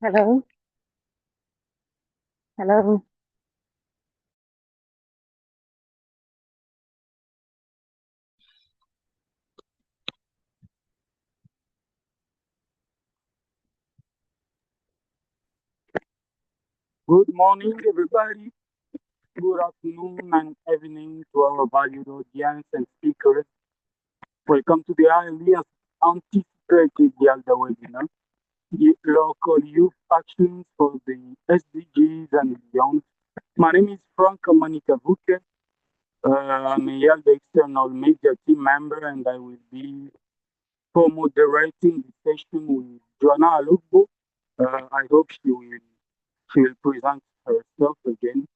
Hello, hello. Good morning, everybody. Good afternoon and evening to our valued audience and speakers. Welcome to the highly anticipated Yalda webinar, Local Youth Actions for the SDGs and Beyond. My name is Frank Manika Vuke. I'm a Yalda External Media Team member, and I will be co-moderating the session with Joanna Alugbo. I hope she will present herself again.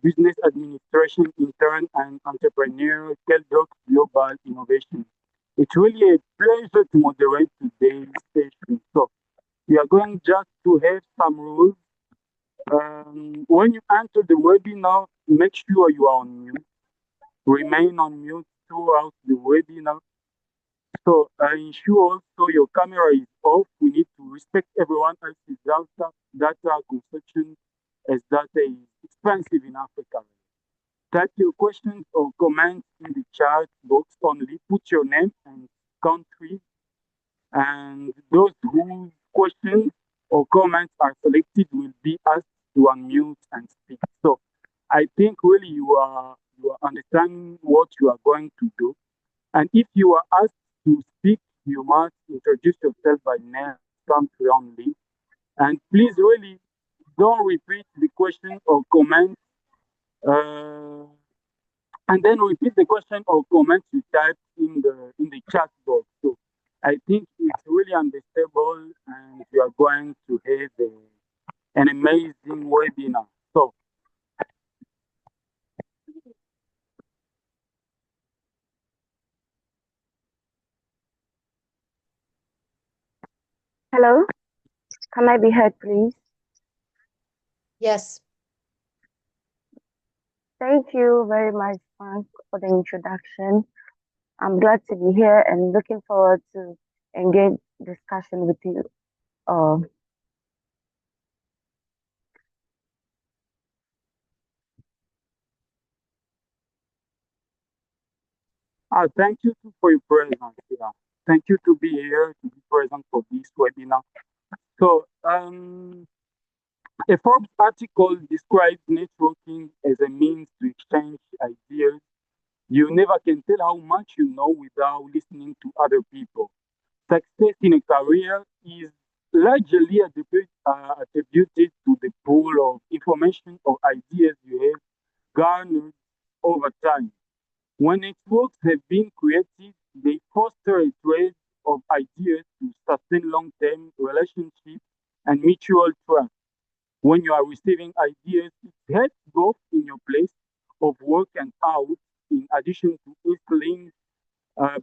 Business Administration Intern and Entrepreneur, Keldoc Global Innovation. It's really a pleasure to moderate today's session. So we are going just to have some rules. When you enter the webinar, make sure you are on mute. Remain on mute throughout the webinar. So ensure also your camera is off. We need to respect everyone else's data consumption as data is expensive in Africa. Type your questions or comments in the chat box only. Put your name and country, and those whose questions or comments are selected will be asked to unmute and speak. So I think really you are understanding what you are going to do. And if you are asked to speak, you must introduce yourself by name, country only. And please really don't repeat the question or comment. Uh, and then repeat the question or comment you typed in the chat box. So I think it's really understandable, and we are going to have an amazing webinar. So Hello, can I be heard, please? Yes. Thank you very much, Frank, for the introduction. I'm glad to be here and looking forward to engage discussion with you. Uh, thank you too for your presence. Yeah. Thank you to be here to be present for this webinar. So a Forbes article describes networking as a means to exchange ideas. You never can tell how much you know without listening to other people. Success in a career is largely attributed to the pool of information or ideas you have garnered over time. When networks have been created, they foster a trade of ideas to sustain long term relationships and mutual trust. When you are receiving ideas, it helps both in your place of work and out, in addition to instilling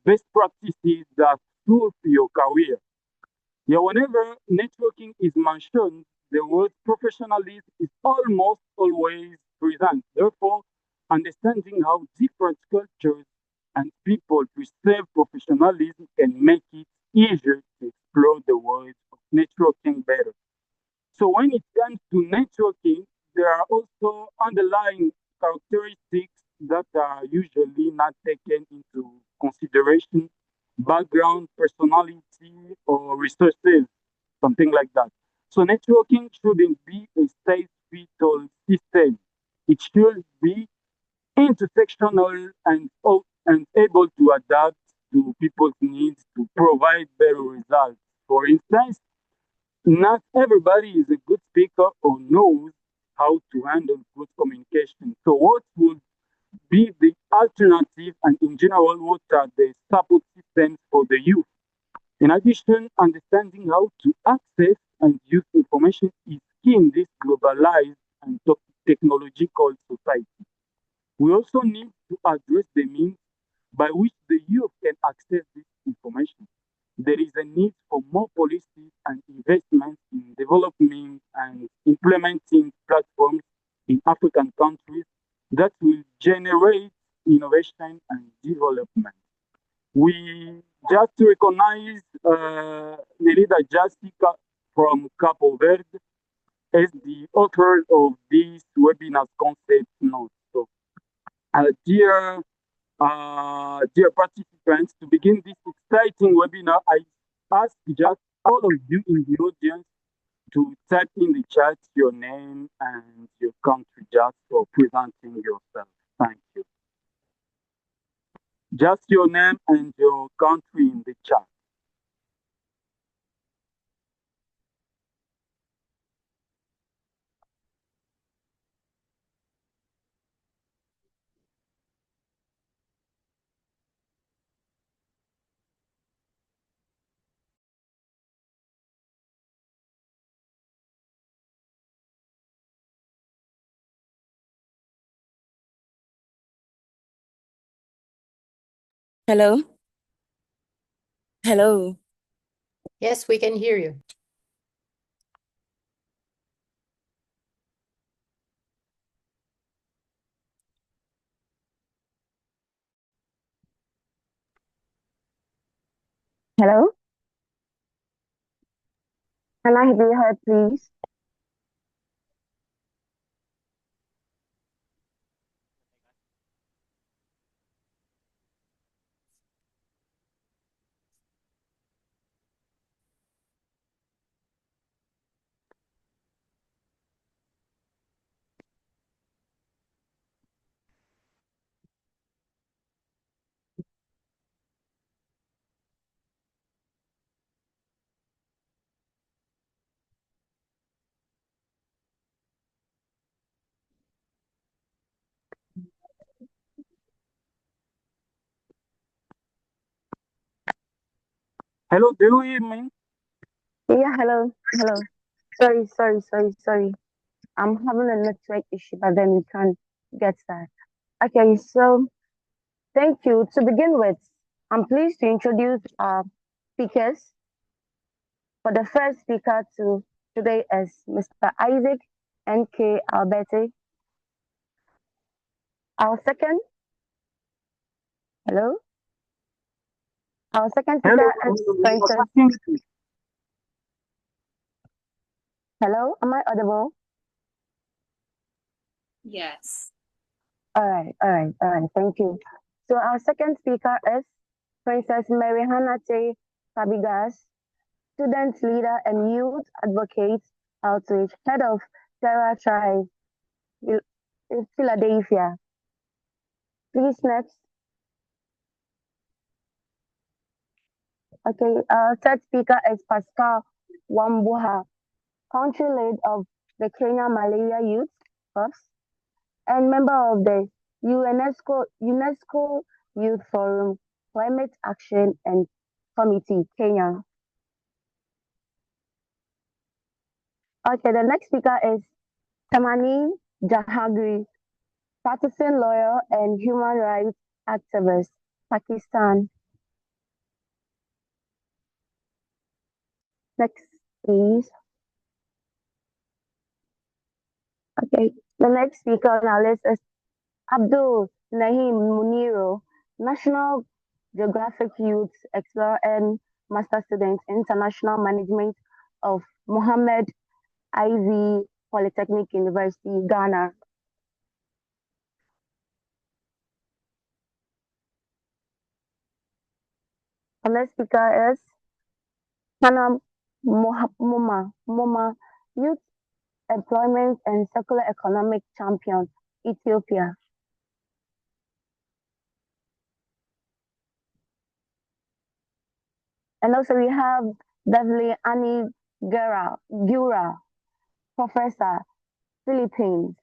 best practices that suit your career. Yeah, whenever networking is mentioned, the word professionalism is almost always present. Therefore, understanding how different cultures and people perceive professionalism can make it easier to explore the world of networking better. So when it comes to networking, there are also underlying characteristics that are usually not taken into consideration: background, personality, or resources, something like that. So networking shouldn't be a state-fitted system. It should be intersectional and able to adapt to people's needs to provide better results. For instance, not everybody is a good speaker or knows how to handle good communication. So, what would be the alternative, and in general, what are the support systems for the youth? In addition, understanding how to access and use information is key in this globalized and technological society. We also need to address the means by which the youth can access this information. There is a need for more policies and investments in developing and implementing platforms in African countries that will generate innovation and development. We just recognize Nerida Jessica from Capo Verde is the author of this webinar's concept notes. So, dear dear participants, to begin this exciting webinar, I ask just all of you in the audience to type in the chat your name and your country just for presenting yourself. Thank you. Just your name and your country in the chat. Hello? Hello? Yes, we can hear you. Hello? Can I be heard, please? Hello, do you hear me? Yeah, hello. Hello. Sorry. I'm having a network issue, but then we can get that. Okay, so thank you. To begin with, I'm pleased to introduce our speakers. For the first speaker today is Mr. Isaac N.K. Alberti. Our second, hello. Our second Hello, speaker is Princess. Hello, am I audible? Yes. All right. Thank you. So our second speaker is Princess Mary Hanate Fabigas, student leader and youth advocate outreach, head of Terra Tribe in Philadelphia. Please next. Okay, our third speaker is Pascal Wambuha, country lead of the Kenya Malaria Youth Corps and member of the UNESCO Youth Forum Climate Action and Committee, Kenya. Okay, the next speaker is Tamani Jahangiri, practicing lawyer and human rights activist, Pakistan. Next, please. Okay, the next speaker on our list is Abdul Nahim Muniro, National Geographic Youth Explorer and Master Student, International Management of Mohammed Ivy Polytechnic University, Ghana. The next speaker is Hannah Moma, Youth Employment and Circular Economic Champion, Ethiopia. And also we have Beverly Annie Gura, Professor, Philippines.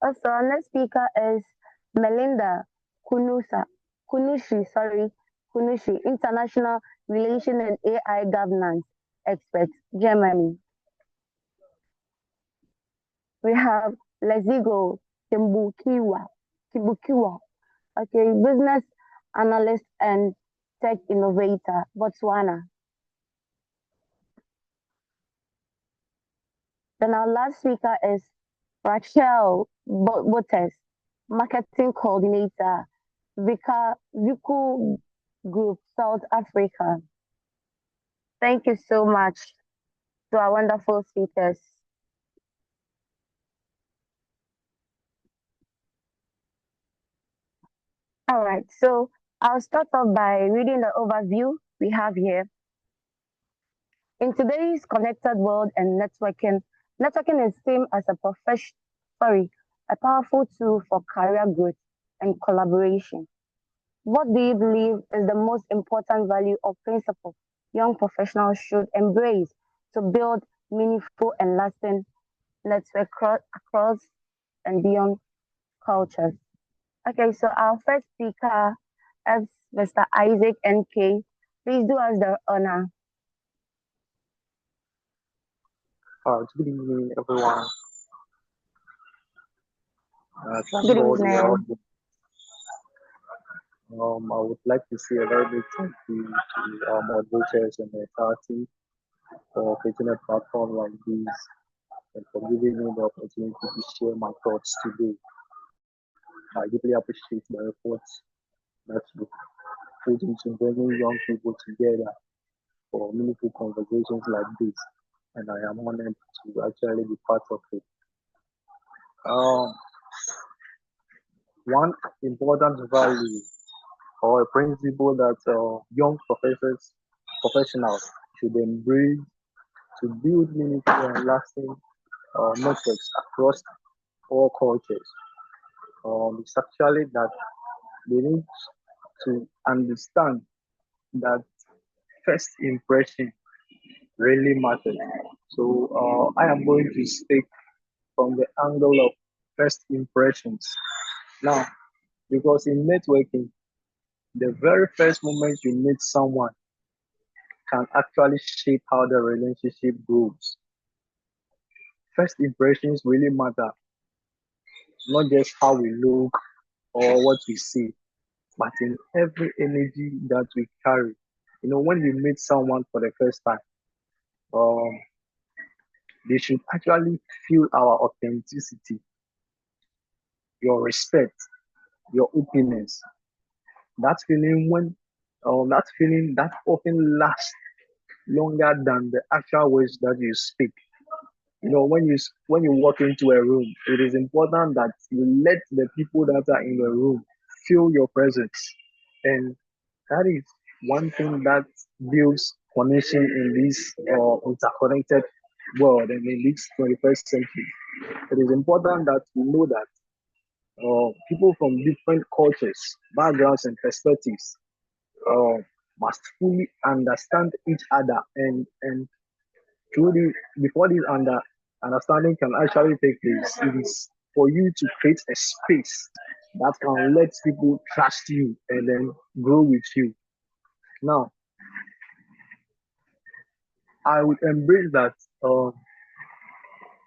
Also, our next speaker is Melinda Kunushi, International Relation and AI Governance Expert, Germany. We have Lezigo Kibukiwa, okay, business analyst and tech innovator, Botswana. Then our last speaker is Rachel Botes, marketing coordinator, Viku Group, South Africa. Thank you so much to our wonderful speakers. All right, so I'll start off by reading the overview we have here. In today's connected world and networking is seen as a powerful tool for career growth and collaboration. What do you believe is the most important value or principle young professionals should embrace to build meaningful and lasting network across and beyond cultures? Okay, so our first speaker is Mr. Isaac NK. Please do us the honor. Good evening, everyone. Thank Good God we are all evening. here. I would like to say a very big thank you to our moderators and the entire team for creating a platform like this and for giving me the opportunity to share my thoughts today. I deeply appreciate the efforts that you put into bringing young people together for meaningful conversations like this, and I am honored to actually be part of it. Um, One important value or a principle that young professionals should embrace to build meaningful and lasting networks across all cultures. It's actually that they need to understand that first impression really matters. So I am going to speak from the angle of first impressions. Now, because in networking, the very first moment you meet someone can actually shape how the relationship goes. First impressions really matter, not just how we look or what we see, but in every energy that we carry. You know, when you meet someone for the first time, um, they should actually feel our authenticity, your respect, your openness. That feeling that often lasts longer than the actual words that you speak. You know, when you walk into a room, it is important that you let the people that are in the room feel your presence, and that is one thing that builds connection in this interconnected world and in this 21st century. It is important that we know that people from different cultures, backgrounds, and perspectives uh, must fully understand each other and truly, before this understanding can actually take place, it is for you to create a space that can let people trust you and then grow with you. Now, I would embrace that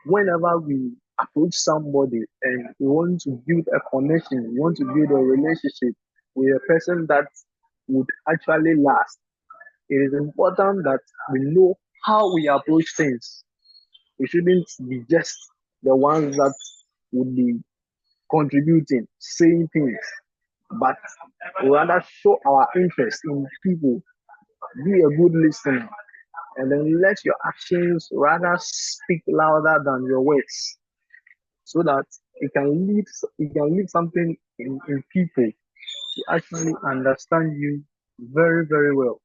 whenever we approach somebody and we want to build a connection, we want to build a relationship with a person that would actually last, it is important that we know how we approach things. We shouldn't be just the ones that would be contributing, saying things, but rather show our interest in people, be a good listener, and then let your actions rather speak louder than your words, so that it can leave something in people to actually understand you very, very well.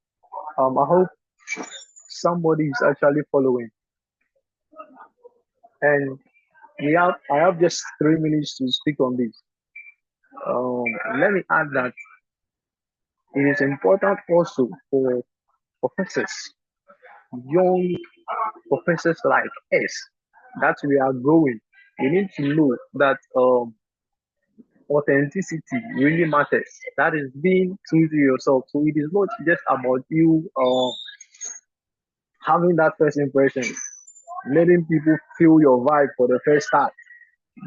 I hope somebody is actually following. And I have just 3 minutes to speak on this. Um, Let me add that it is important also for professors, young professors like us, that we are growing. We need to know that authenticity really matters. That is being true to yourself. So it is not just about you having that first impression, letting people feel your vibe for the first time,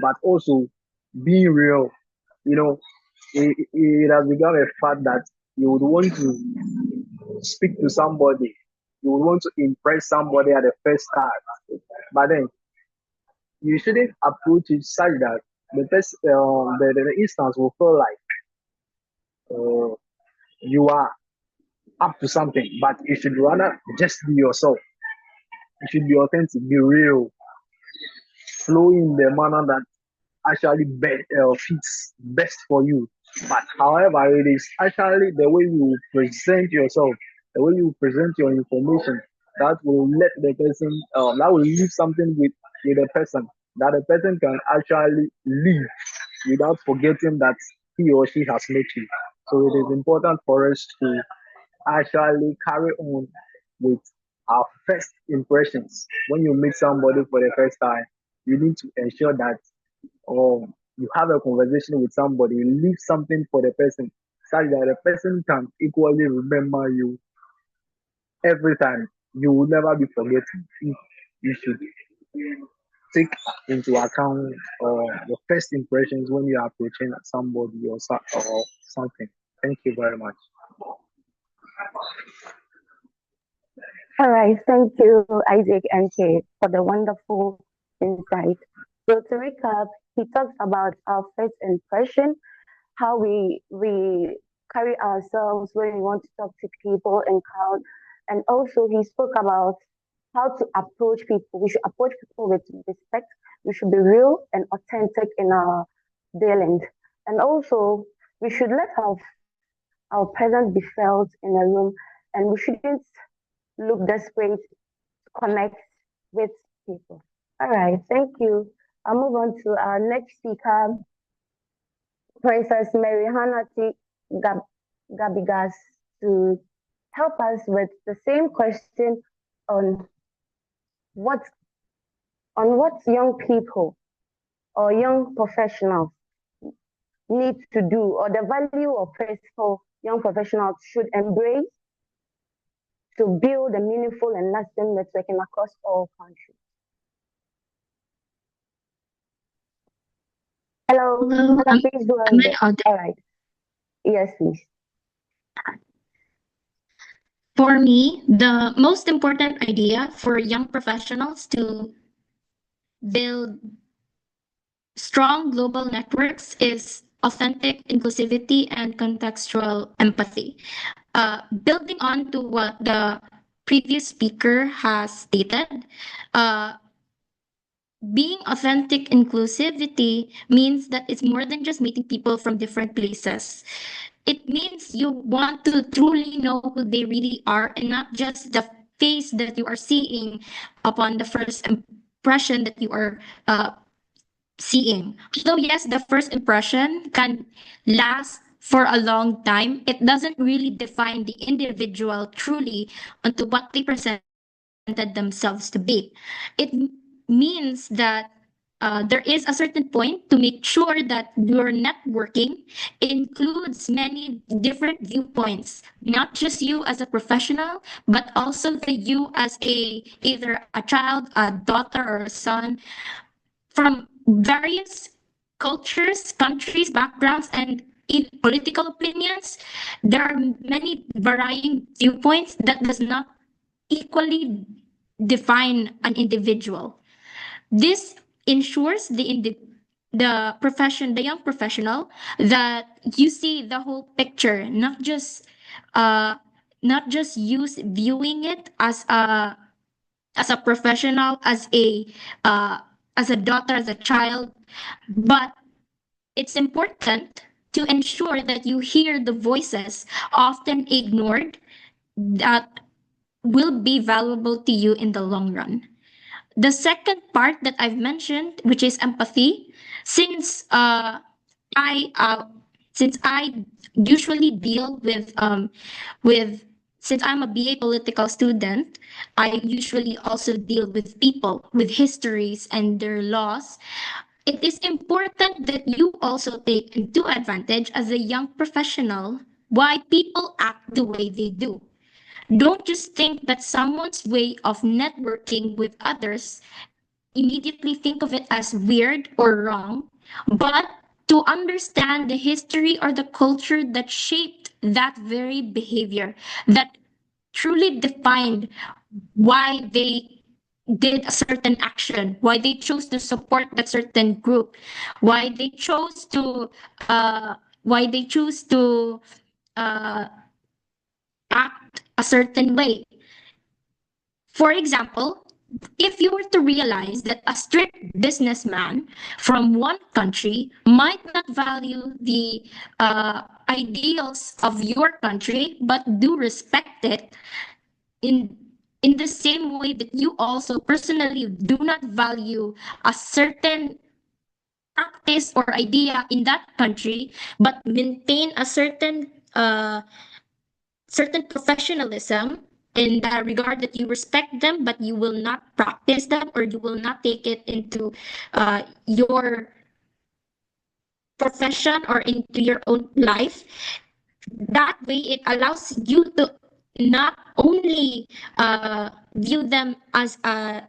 but also being real. You know, it has become a fact that you would want to speak to somebody, you would want to impress somebody at the first time, but then you shouldn't approach it such that the instance will feel like you are. up to something, but you should rather just be yourself. You should be authentic, be real, flow in the manner that actually fits best for you. But however, it is actually the way you present yourself, the way you present your information that will let the person, that will leave something with the person, that the person can actually live without forgetting that he or she has met you. So it is important for us to actually carry on with our first impressions. When you meet somebody for the first time, you need to ensure that you have a conversation with somebody, you leave something for the person such that the person can equally remember you every time. You will never be forgetting. You should take into account your first impressions when you are approaching somebody or something. Thank you very much. All right, thank you, Isaac and Kate, for the wonderful insight. So to recap, he talks about our first impression, how we carry ourselves when we want to talk to people in crowd, and also he spoke about how to approach people. We should approach people with respect. We should be real and authentic in our dealings, and also we should let our presence be felt in a room, and we shouldn't look desperate to connect with people. All right, thank you. I'll move on to our next speaker, Princess Mary Hanati Gab- Gabigas, to help us with the same question on what what young people or young professionals need to do, or the value or principle young professionals should embrace to build a meaningful and lasting networking across all countries. Hello, Hello, Hannah, please go am I ahead. audible? All right. Yes, please. For me, the most important idea for young professionals to build strong global networks is authentic inclusivity and contextual empathy. Building on to what the previous speaker has stated, uh, being authentic inclusivity means that it's more than just meeting people from different places. It means you want to truly know who they really are and not just the face that you are seeing upon the first impression that you are seeing. Although, yes, the first impression can last for a long time, it doesn't really define the individual truly onto what they presented themselves to be. It means that there is a certain point to make sure that your networking includes many different viewpoints, not just you as a professional, but also the you as a either a child, a daughter, or a son from various cultures, countries, backgrounds, and in political opinions. There are many varying viewpoints that does not equally define an individual. This ensures the young professional, that you see the whole picture, uh, not just use viewing it as a professional, uh, as a daughter, as a child, but it's important to ensure that you hear the voices often ignored that will be valuable to you in the long run. The second part that I've mentioned, which is empathy, since I since I usually deal with since I'm a BA political student, I usually also deal with people with histories and their laws. It is important that you also take into advantage as a young professional why people act the way they do. Don't just think that someone's way of networking with others, immediately think of it as weird or wrong, but to understand the history or the culture that shaped that very behavior, that truly defined why they did a certain action, why they chose to support that certain group, why they chose to uh, why they choose to uh, act a certain way. For example, if you were to realize that a strict businessman from one country might not value the ideals of your country but do respect it in the same way that you also personally do not value a certain practice or idea in that country but maintain a certain professionalism in the regard that you respect them but you will not practice them or you will not take it into your profession or into your own life. That way it allows you to not only view them as a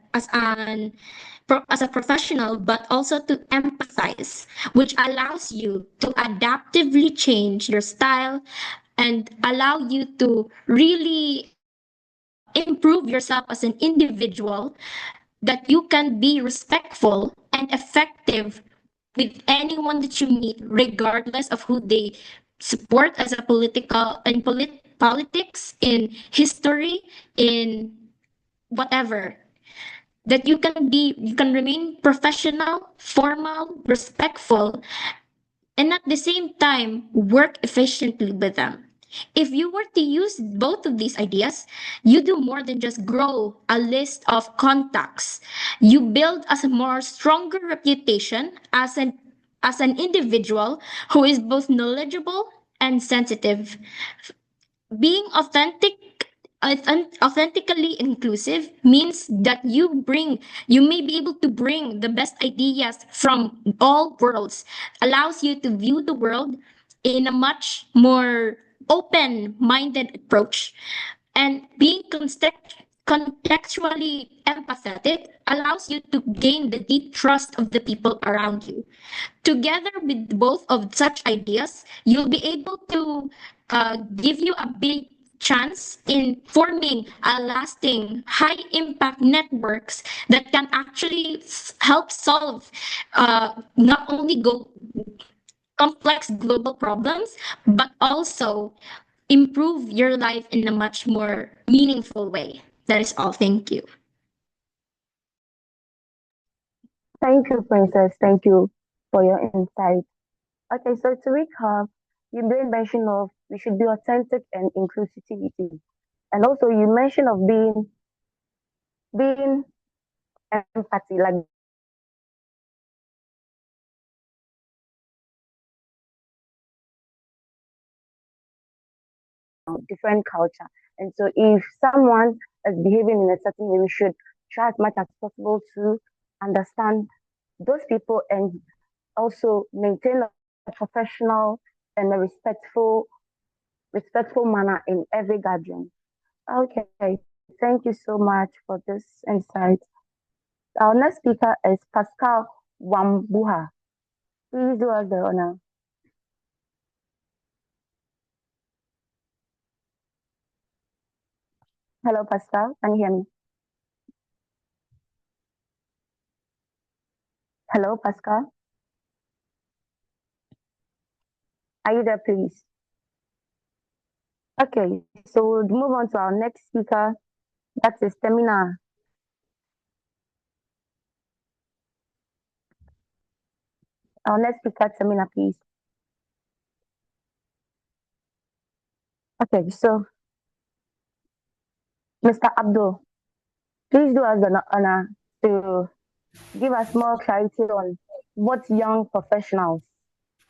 professional but also to empathize, which allows you to adaptively change your style and allow you to really improve yourself as an individual, that you can be respectful and effective with anyone that you meet, regardless of who they support as a political and politics, in history, in whatever. That you can remain professional, formal, respectful, and at the same time work efficiently with them. If you were to use both of these ideas, you do more than just grow a list of contacts. You build a more stronger reputation as an individual who is both knowledgeable and sensitive. Being authentically inclusive means that you may be able to bring the best ideas from all worlds, allows you to view the world in a much more open-minded approach, and being contextually empathetic allows you to gain the deep trust of the people around you. Together with both of such ideas, you'll be able to give you a big chance in forming a lasting high impact networks that can actually help solve not only complex global problems but also improve your life in a much more meaningful way. That is all. Thank you. Thank you, Princess. Thank you for your insight. Okay, so to recap, you made mention of we should be authentic and inclusivity. And also you mentioned of being empathy, like different culture. And so if someone is behaving in a certain way, we should try as much as possible to understand those people and also maintain a professional and a respectful manner in every gathering. Okay, thank you so much for this insight. Our next speaker is Pascal Wambuha. Please do us the honor. Hello, Pascal. Can you hear me? Hello, Pascal. Are you there, please? Okay, so we'll move on to our next speaker. That is Temina. Our next speaker, Temina, please. Okay, so Mr. Abdul, please do us the honor to give us more clarity on what young professionals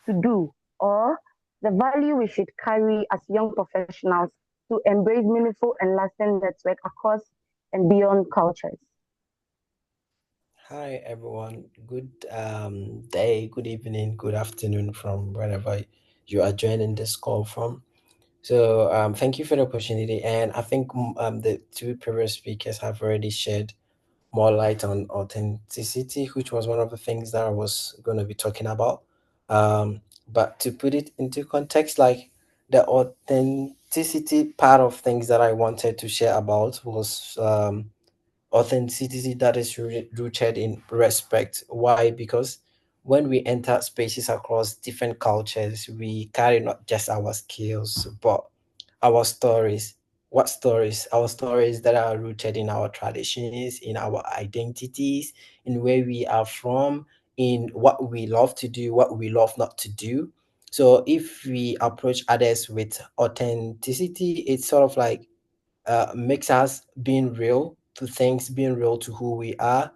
to do or the value we should carry as young professionals to embrace meaningful and lasting network across and beyond cultures. Hi everyone. Good day, good evening, good afternoon from wherever you are joining this call from. So thank you for the opportunity, and I think the two previous speakers have already shed more light on authenticity, which was one of the things that I was going to be talking about. But to put it into context, like the authenticity part of things that I wanted to share about was authenticity that is rooted in respect. Why? Because when we enter spaces across different cultures, we carry not just our skills, but our stories, What stories? Our stories that are rooted in our traditions, in our identities, in where we are from, in what we love to do, what we love not to do. So if we approach others with authenticity, it's sort of like makes us being real to things, being real to who we are,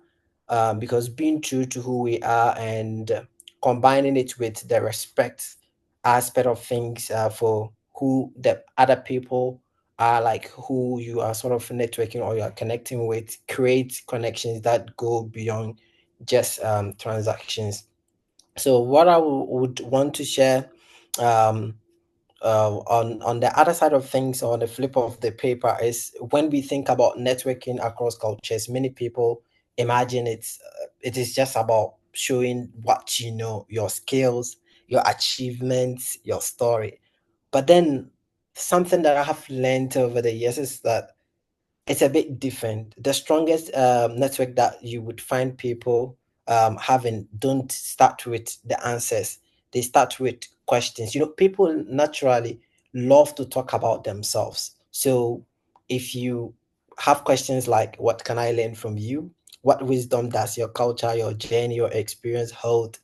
because being true to who we are and combining it with the respect aspect of things for who the other people are, like who you are sort of networking or you are connecting with, create connections that go beyond just transactions. So what I would want to share um, on the other side of things, on the flip of the paper, is when we think about networking across cultures, many people imagine it is just about showing what you know, your skills, your achievements, your story. But then something that I have learned over the years is that it's a bit different. The strongest network that you would find people having don't start with the answers. They start with questions. You know, people naturally love to talk about themselves. So if you have questions like, what can I learn from you? What wisdom does your culture, your journey, your experience hold?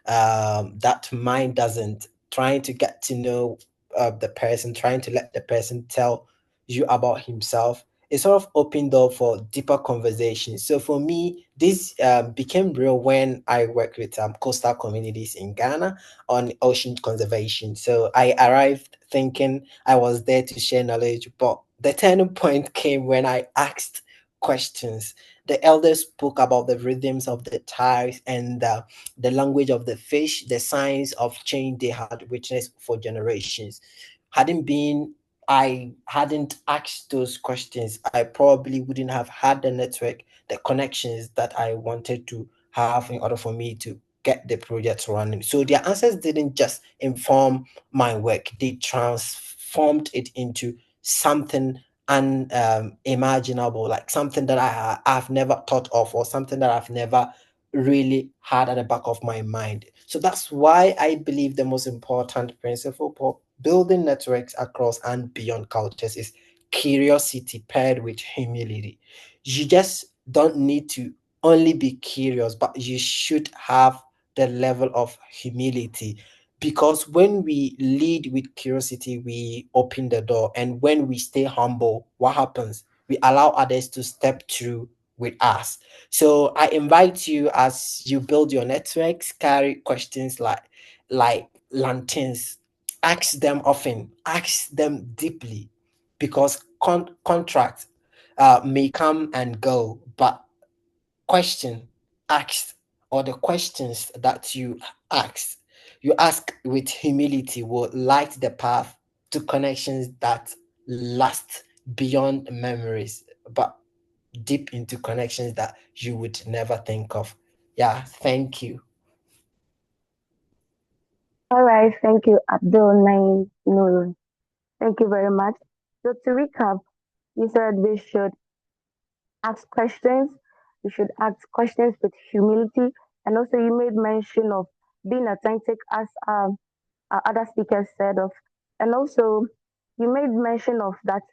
That mind doesn't. Trying to get to know the person, trying to let the person tell you about himself, it sort of opened door for deeper conversations. So for me, this became real when I worked with coastal communities in Ghana on ocean conservation. So I arrived thinking I was there to share knowledge, but the turning point came when I asked questions. The elders spoke about the rhythms of the tides and the language of the fish, the signs of change they had witnessed for generations. Hadn't been I hadn't asked those questions, I probably wouldn't have had the network, the connections that I wanted to have in order for me to get the project running. So their answers didn't just inform my work, they transformed it into something unimaginable, like something that I've never thought of, or something that I've never really had at the back of my mind. So that's why I believe the most important principle for building networks across and beyond cultures is curiosity paired with humility. You just don't need to only be curious, but you should have the level of humility. Because when we lead with curiosity, we open the door. And when we stay humble, what happens? We allow others to step through with us. So I invite you, as you build your networks, carry questions like lanterns. Ask them often, ask them deeply, because contracts may come and go, but question asked, or the questions that you ask with humility, will light the path to connections that last beyond memories, but deep into connections that you would never think of. Yeah, thank you. All right, thank you, Abdul Naim Nur. Thank you very much. So to recap, you said we should ask questions. We should ask questions with humility, and also you made mention of being authentic, as our other speakers said of, and also you made mention of that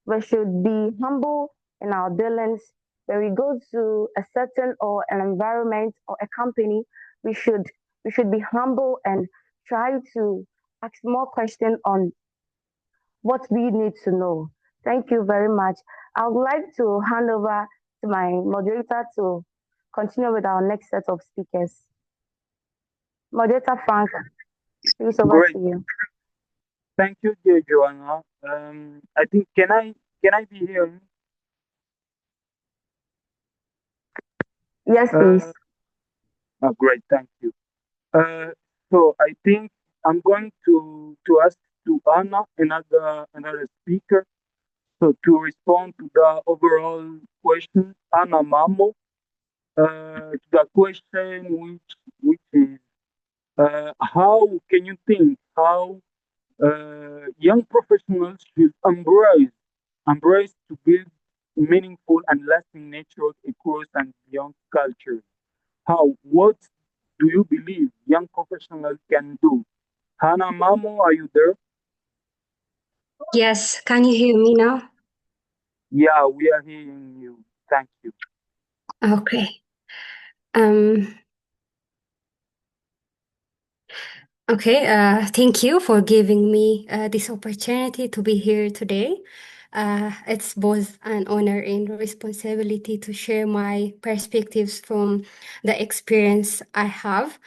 we should be humble in our dealings. When we go to a certain or an environment or a company, we should we should be humble and try to ask more questions on what we need to know. Thank you very much. I would like to hand over to my moderator to continue with our next set of speakers. Moderator Frank, please over Great. to you. Thank you, dear Joanna. I think can I be hearing? Yes, please. Great, thank you. So I think I'm going to ask to Anna, another speaker, so to respond to the overall question, Anna Mamo, to the question which is how can you think how young professionals should embrace to build meaningful and lasting network across and beyond culture. How? What do you believe young professionals can do? Hannah Mamo, are you there? Yes, can you hear me now? Yeah, we are hearing you. Thank you. Okay. Um, okay, thank you for giving me this opportunity to be here today. It's both an honor and responsibility to share my perspectives from the experience I have.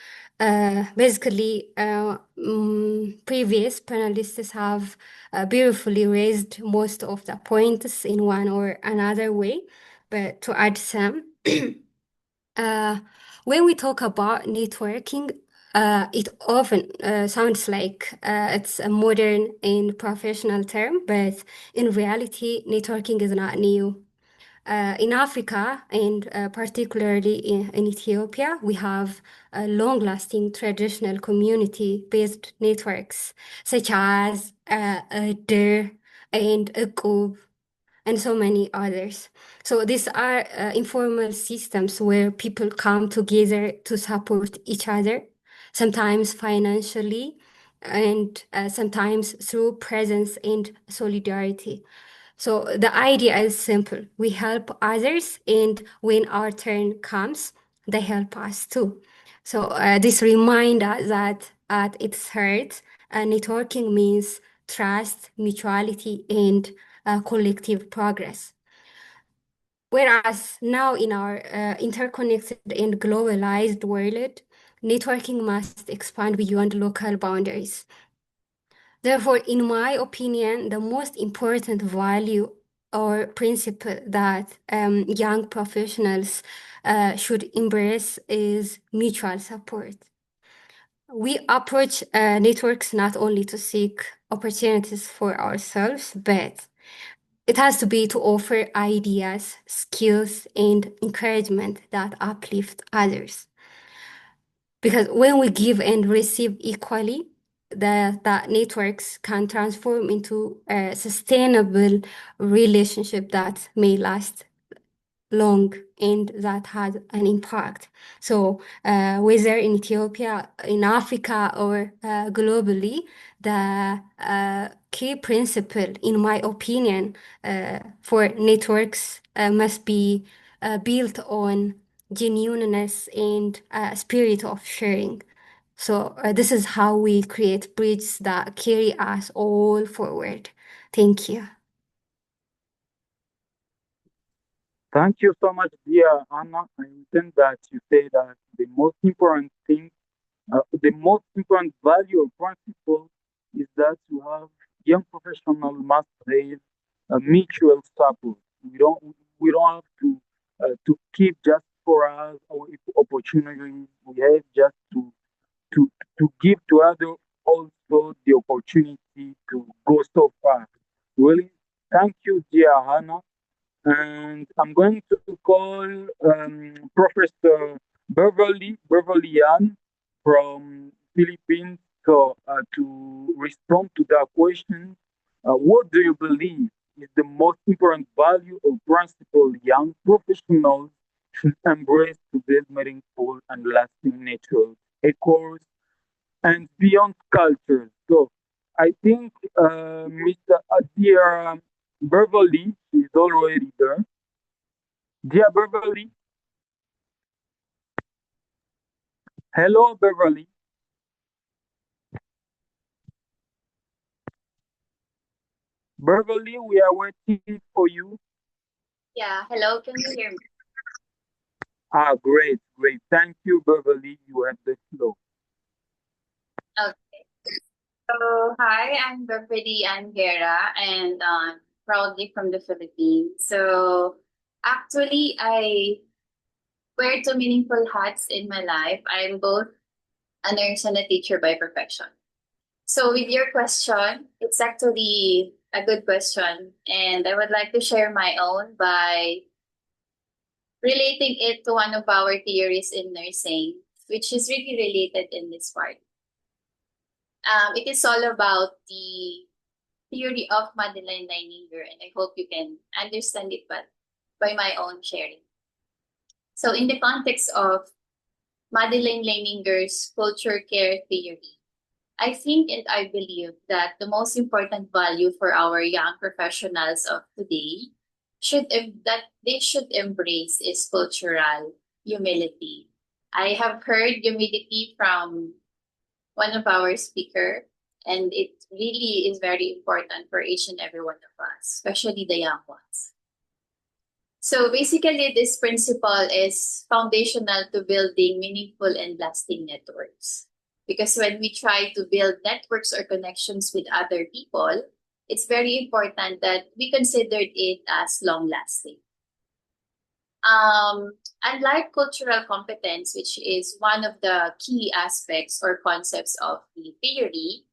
Previous panelists have beautifully raised most of the points in one or another way, but to add some, Uh, when we talk about networking, it often sounds like it's a modern and professional term, but in reality, networking is not new. In Africa, and particularly in Ethiopia, we have long-lasting traditional community-based networks such as DIR and Equb and so many others. So these are informal systems where people come together to support each other, sometimes financially, and sometimes through presence and solidarity. So the idea is simple. We help others, and when our turn comes, they help us too. So this reminds us that at its heart, networking means trust, mutuality, and collective progress. Whereas now in our interconnected and globalized world, networking must expand beyond local boundaries. Therefore, in my opinion, the most important value or principle that young professionals should embrace is mutual support. We approach networks not only to seek opportunities for ourselves, but it has to be to offer ideas, skills, and encouragement that uplift others. Because when we give and receive equally, the networks can transform into a sustainable relationship that may last long and that has an impact. So whether in Ethiopia, in Africa, or globally, the key principle, in my opinion, for networks must be built on genuineness and spirit of sharing. So this is how we create bridges that carry us all forward. Thank you. Thank you so much, dear Anna. I intend that you say that the most important thing, the most important value or principle is that you have young professionals must have a mutual support. We don't have to keep just for us our opportunities. We have just to to give to others also the opportunity to go so far. Really, thank you, dear Hannah. And I'm going to call Professor Beverly Yan from Philippines to respond to that question. What do you believe is the most important value or principle young professionals should embrace to build meaningful and lasting natural echoes and beyond culture? So I think Mr. Dear Beverly is already there. Dear Beverly, hello Beverly. Beverly, we are waiting for you. Yeah, hello, can you hear me? Ah, great, great. Thank you, Beverly. You have the floor. Okay. So, hi, I'm Beverly Angera and proudly from the Philippines. So, actually, I wear two meaningful hats in my life. I'm both a nurse and a teacher by profession. So, with your question, it's actually a good question, and I would like to share my own by relating it to one of our theories in nursing, which is really related in this part. It is all about the theory of Madeline Leininger, and I hope you can understand it but by my own sharing. So, in the context of Madeline Leininger's culture care theory, I think and I believe that the most important value for our young professionals of today that they should embrace is cultural humility. I have heard humility from one of our speaker, and it really is very important for each and every one of us, especially the young ones. So basically, this principle is foundational to building meaningful and lasting networks. Because when we try to build networks or connections with other people, it's very important that we consider it as long lasting. Unlike cultural competence, which is one of the key aspects or concepts of the theory,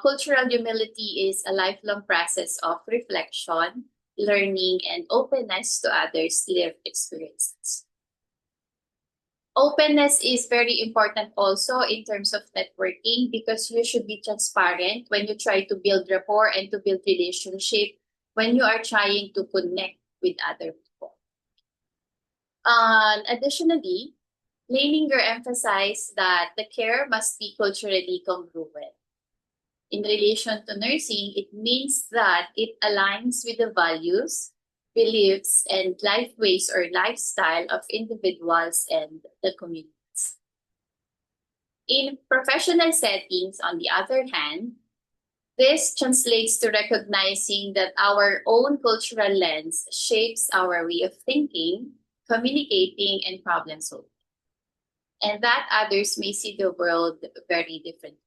cultural humility is a lifelong process of reflection, learning, and openness to others' lived experiences. Openness is very important also in terms of networking because you should be transparent when you try to build rapport and to build relationship when you are trying to connect with other people. Additionally, Leininger emphasized that the care must be culturally congruent. In relation to nursing, it means that it aligns with the values, beliefs, and life ways or lifestyle of individuals and the communities. In professional settings, on the other hand, this translates to recognizing that our own cultural lens shapes our way of thinking, communicating, and problem solving, and that others may see the world very differently.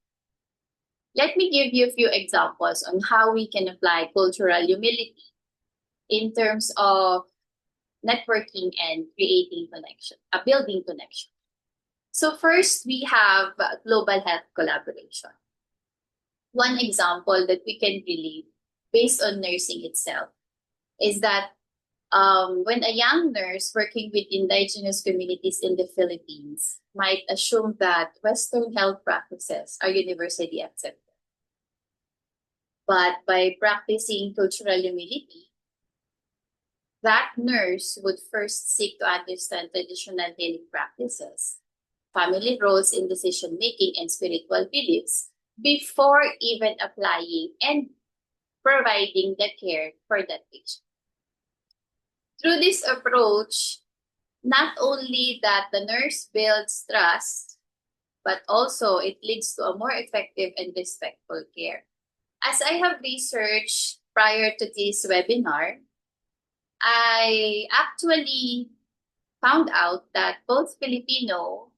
Let me give you a few examples on how we can apply cultural humility in terms of networking and creating connection, building connection. So first, we have global health collaboration. One example that we can relate based on nursing itself is that when a young nurse working with indigenous communities in the Philippines might assume that Western health practices are universally accepted. But by practicing cultural humility, that nurse would first seek to understand traditional healing practices, family roles in decision making, and spiritual beliefs before even applying and providing the care for that patient. Through this approach, not only that the nurse builds trust, but also it leads to a more effective and respectful care. As I have researched prior to this webinar, I actually found out that both Filipino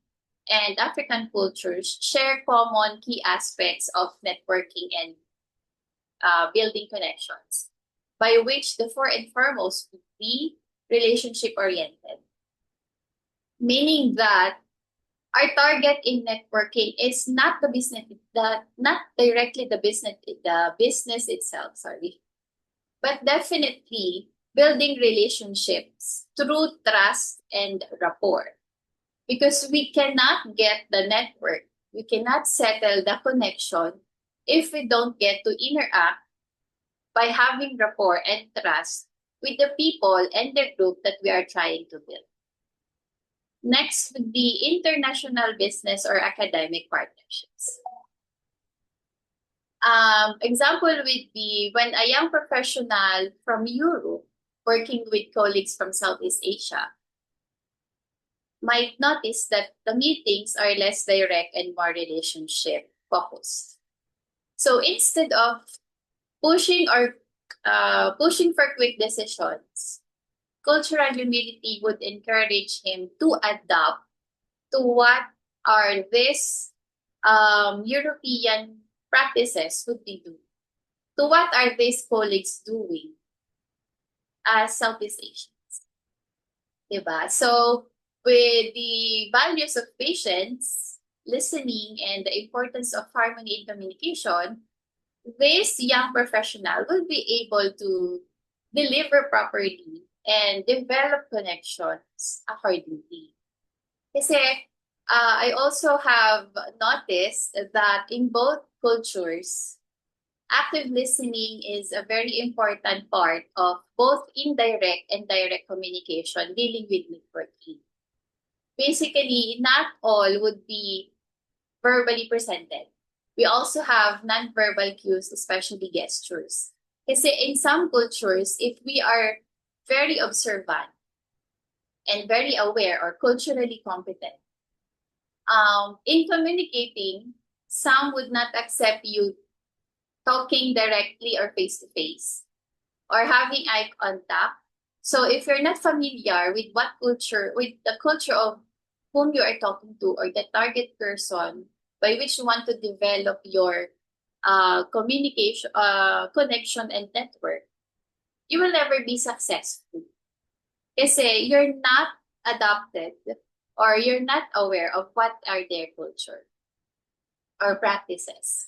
and African cultures share common key aspects of networking and building connections, by which the first and foremost would be relationship-oriented, meaning that our target in networking is not the business, not directly the business itself, but definitely building relationships through trust and rapport. Because we cannot get the network, we cannot settle the connection if we don't get to interact by having rapport and trust with the people and the group that we are trying to build. Next would be international business or academic partnerships. Example would be when a young professional from Europe working with colleagues from Southeast Asia might notice that the meetings are less direct and more relationship focused. So instead of pushing for quick decisions, cultural humility would encourage him to adapt to what are these European practices would be doing. To what are these colleagues doing as Southeast Asians? Diba? So with the values of patience, listening, and the importance of harmony in communication, this young professional will be able to deliver properly and develop connections accordingly. Kasi I also have noticed that in both cultures, active listening is a very important part of both indirect and direct communication dealing with networking. Basically, not all would be verbally presented. We also have non-verbal cues, especially gestures. Kasi in some cultures, if we are very observant and very aware or culturally competent, in communicating, some would not accept you talking directly or face to face or having eye contact. So if you're not familiar with with the culture of whom you are talking to or the target person by which you want to develop your communication, connection and network, you will never be successful. Kasi you're not adopted or you're not aware of what are their culture or practices.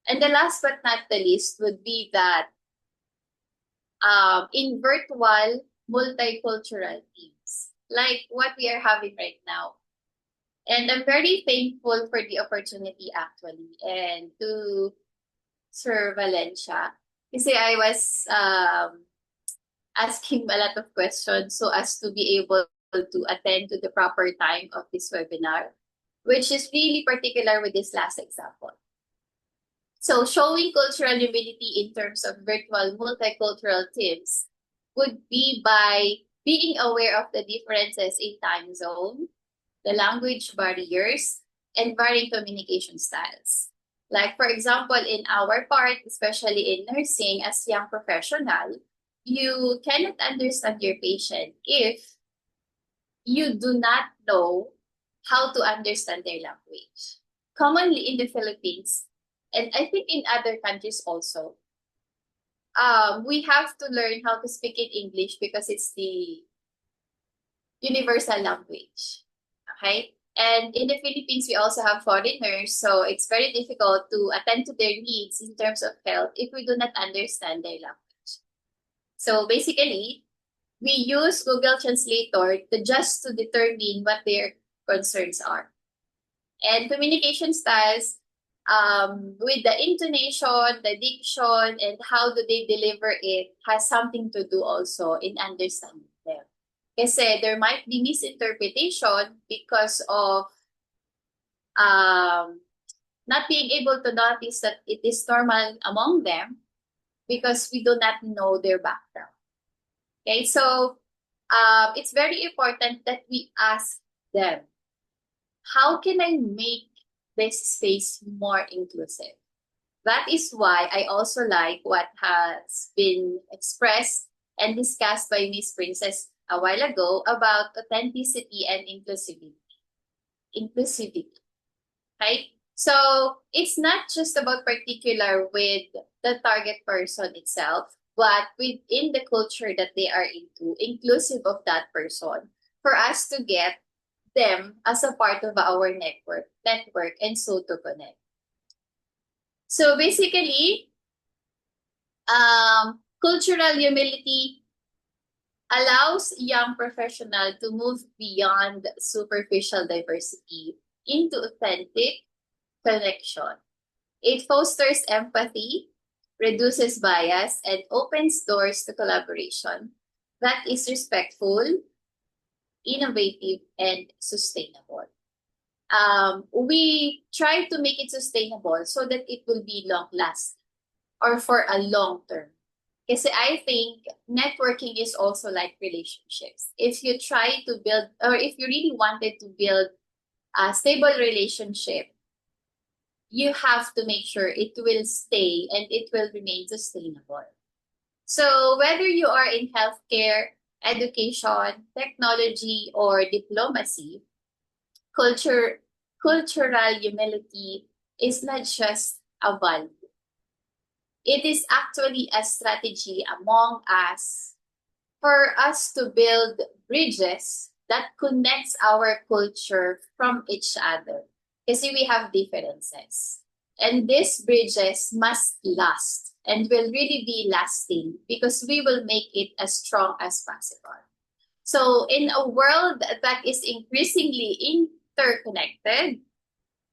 And the last but not the least would be that in virtual multicultural teams, like what we are having right now. And I'm very thankful for the opportunity actually and to Sir Valencia. Kasi I was asking a lot of questions so as to be able to attend to the proper time of this webinar, which is really particular with this last example. So showing cultural humility in terms of virtual multicultural teams would be by being aware of the differences in time zone, the language barriers, and varying communication styles. Like, for example, in our part, especially in nursing as young professional, you cannot understand your patient if you do not know how to understand their language. Commonly in the Philippines, and I think in other countries also, we have to learn how to speak in English because it's the universal language. Okay? And in the Philippines, we also have foreigners, so it's very difficult to attend to their needs in terms of health if we do not understand their language. So basically, we use Google Translator to determine what their concerns are. And communication styles, with the intonation, the diction, and how do they deliver it has something to do also in understanding them. Kasi there might be misinterpretation because of not being able to notice that it is normal among them because we do not know their background. Okay, so it's very important that we ask them, how can I make this space more inclusive? That is why I also like what has been expressed and discussed by Miss Princess a while ago about authenticity and inclusivity. Right? So it's not just about particular with the target person itself, but within the culture that they are into, inclusive of that person, for us to get them as a part of our network and so to connect. So basically, cultural humility allows young professionals to move beyond superficial diversity into authentic connection. It fosters empathy, reduces bias, and opens doors to collaboration that is respectful, innovative, and sustainable. We try to make it sustainable so that it will be long-lasting or for a long term. Because I think networking is also like relationships. If you try to build, or if you really wanted to build a stable relationship, you have to make sure it will stay and it will remain sustainable. So whether you are in healthcare, education, technology, or diplomacy, cultural humility is not just a value. It is actually a strategy among us for us to build bridges that connects our culture from each other. Because we have differences. And these bridges must last and will really be lasting because we will make it as strong as possible. So in a world that is increasingly interconnected,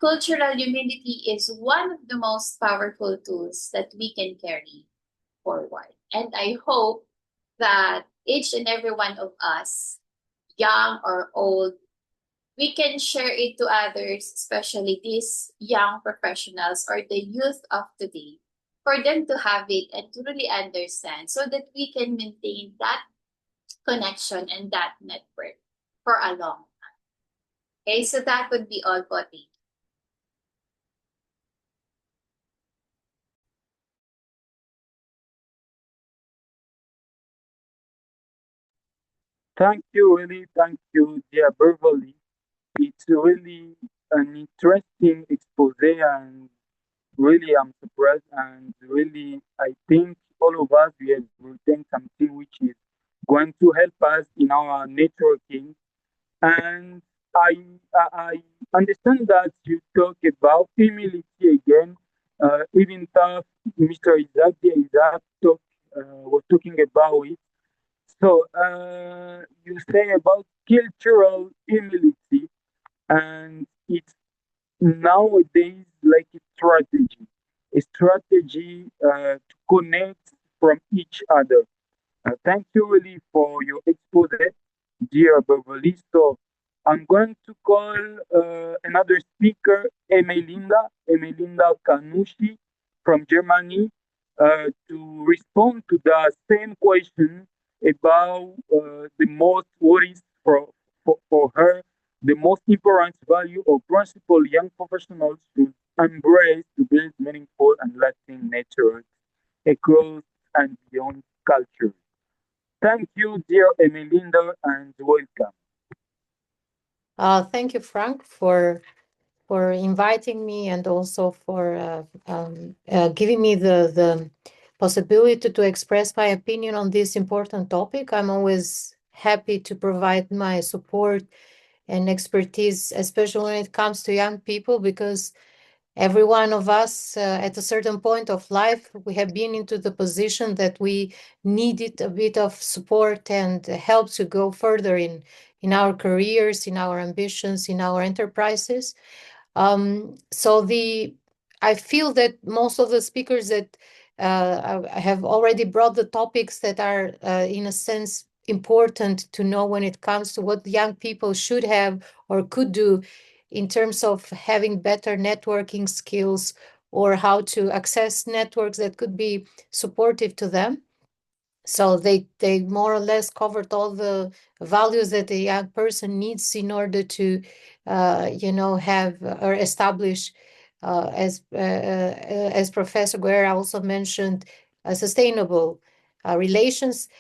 cultural humility is one of the most powerful tools that we can carry forward. And I hope that each and every one of us, young or old, we can share it to others, especially these young professionals or the youth of today, for them to have it and to really understand so that we can maintain that connection and that network for a long time. Okay, so that would be all, Potty. Thank you, really. Thank you, dear Beverly. It's really an interesting expose, and really I'm surprised. And really, I think all of us we have written something which is going to help us in our networking. And I I understand that you talk about humility again. Even though Mr. Isaac was talking about it. So you say about cultural humility, and it's nowadays like a strategy to connect from each other. Thank you really for your expose, dear Beverly. So I'm going to call another speaker, Emelinda Kanushi from Germany, to respond to the same question about the most what is for her the most important value or principle young professionals should embrace to build meaningful and lasting networks across and beyond culture. Thank you, dear Emelinda, and welcome. Thank you, Frank, for inviting me and also for giving me the possibility to express my opinion on this important topic. I'm always happy to provide my support and expertise, especially when it comes to young people, because every one of us at a certain point of life, we have been into the position that we needed a bit of support and help to go further in our careers, in our ambitions, in our enterprises. So I feel that most of the speakers that have already brought the topics that are, in a sense, important to know when it comes to what young people should have or could do in terms of having better networking skills or how to access networks that could be supportive to them. So they more or less covered all the values that a young person needs in order to, have or establish, as Professor Guerra also mentioned, sustainable relations.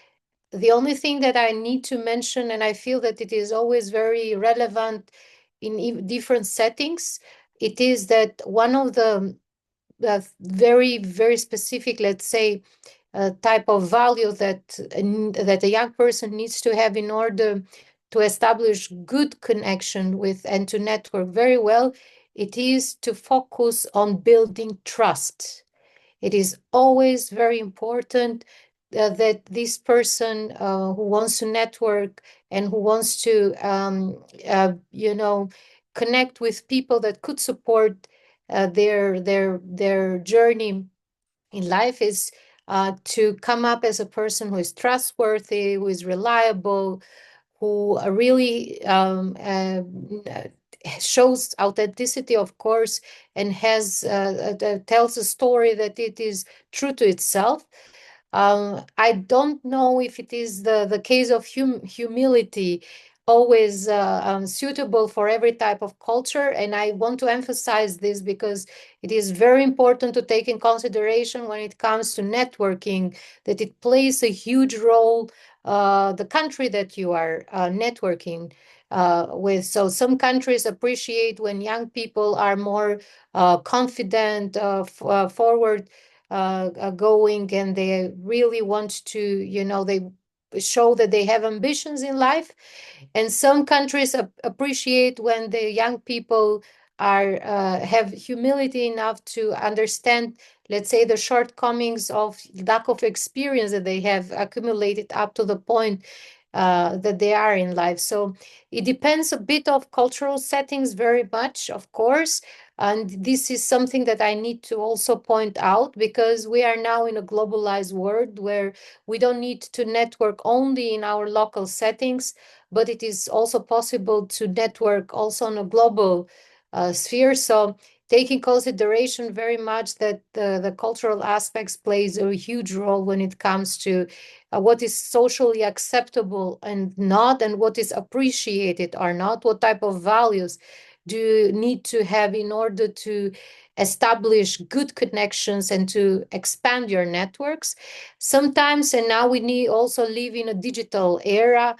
The only thing that I need to mention, and I feel that it is always very relevant in different settings, it is that one of the very, very specific, let's say, type of value that a young person needs to have in order to establish good connection with and to network very well, it is to focus on building trust. It is always very important that this person who wants to network and who wants to, connect with people that could support their journey in life is to come up as a person who is trustworthy, who is reliable, who really shows authenticity, of course, and has tells a story that it is true to itself. I don't know if it is the case of humility always suitable for every type of culture. And I want to emphasize this because it is very important to take in consideration when it comes to networking that it plays a huge role, the country that you are networking with. So some countries appreciate when young people are more confident, forward going, and they really want to, they show that they have ambitions in life. And some countries appreciate when the young people are have humility enough to understand, let's say, the shortcomings of lack of experience that they have accumulated up to the point that they are in life. So it depends a bit of cultural settings very much, of course. And this is something that I need to also point out because we are now in a globalized world where we don't need to network only in our local settings, but it is also possible to network also on a global sphere. So take in consideration very much that the cultural aspects plays a huge role when it comes to what is socially acceptable and not, and what is appreciated or not, what type of values do you need to have in order to establish good connections and to expand your networks sometimes. And now we need also live in a digital era,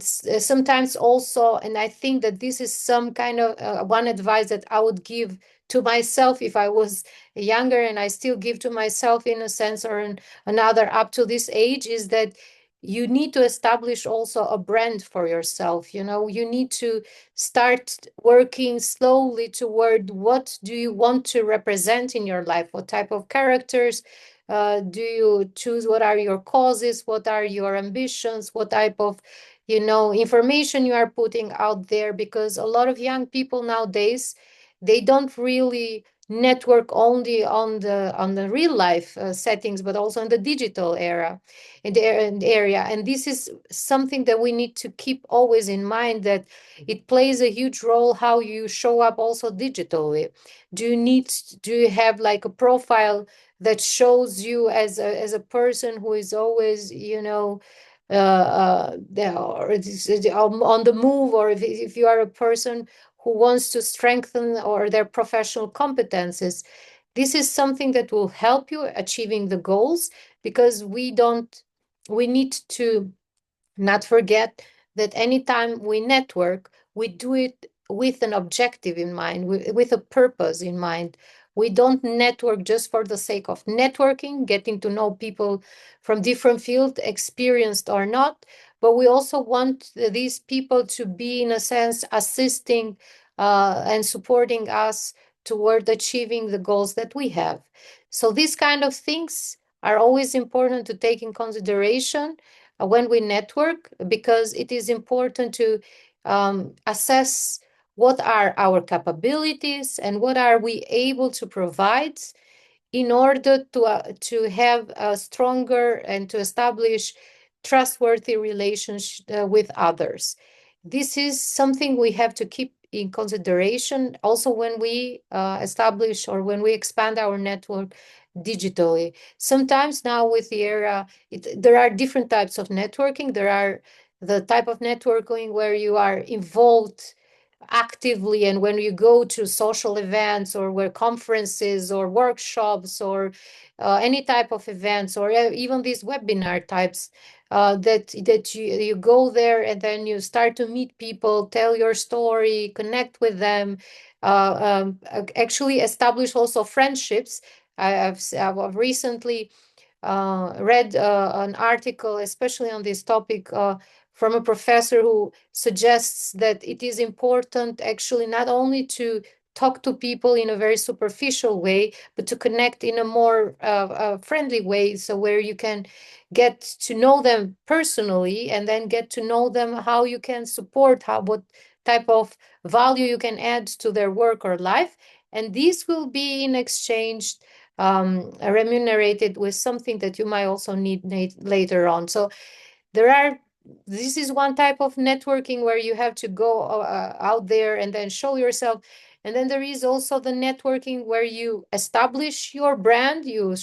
sometimes also. And I think that this is some kind of one advice that I would give to myself if I was younger, and I still give to myself in a sense or another up to this age, is that you need to establish also a brand for yourself. You need to start working slowly toward what do you want to represent in your life, what type of characters do you choose, what are your causes, what are your ambitions, what type of information you are putting out there. Because a lot of young people nowadays, they don't really network only on the real life settings, but also in the digital era, in the area. And this is something that we need to keep always in mind, that it plays a huge role how you show up also digitally. Do you have like a profile that shows you as a person who is always or on the move, or if you are a person who wants to strengthen or their professional competences, this is something that will help you achieving the goals. Because we need to not forget that anytime we network, we do it with an objective in mind, with a purpose in mind. We don't network just for the sake of networking, getting to know people from different fields, experienced or not, but we also want these people to be, in a sense, assisting and supporting us toward achieving the goals that we have. So these kind of things are always important to take in consideration when we network, because it is important to assess what are our capabilities and what are we able to provide in order to have a stronger and to establish trustworthy relationship with others. This is something we have to keep in consideration also when we establish or when we expand our network digitally. Sometimes now with the era, there are different types of networking. There are the type of networking where you are involved actively, and when you go to social events or where conferences or workshops or any type of events, or even these webinar types, that you go there and then you start to meet people, tell your story, connect with them, actually establish also friendships. I've recently read an article, especially on this topic, from a professor who suggests that it is important actually not only to talk to people in a very superficial way, but to connect in a more friendly way. So where you can get to know them personally and then get to know them how you can support, what type of value you can add to their work or life. And this will be in exchange remunerated with something that you might also need later on. So this is one type of networking where you have to go out there and then show yourself. And then there is also the networking where you establish your brand, you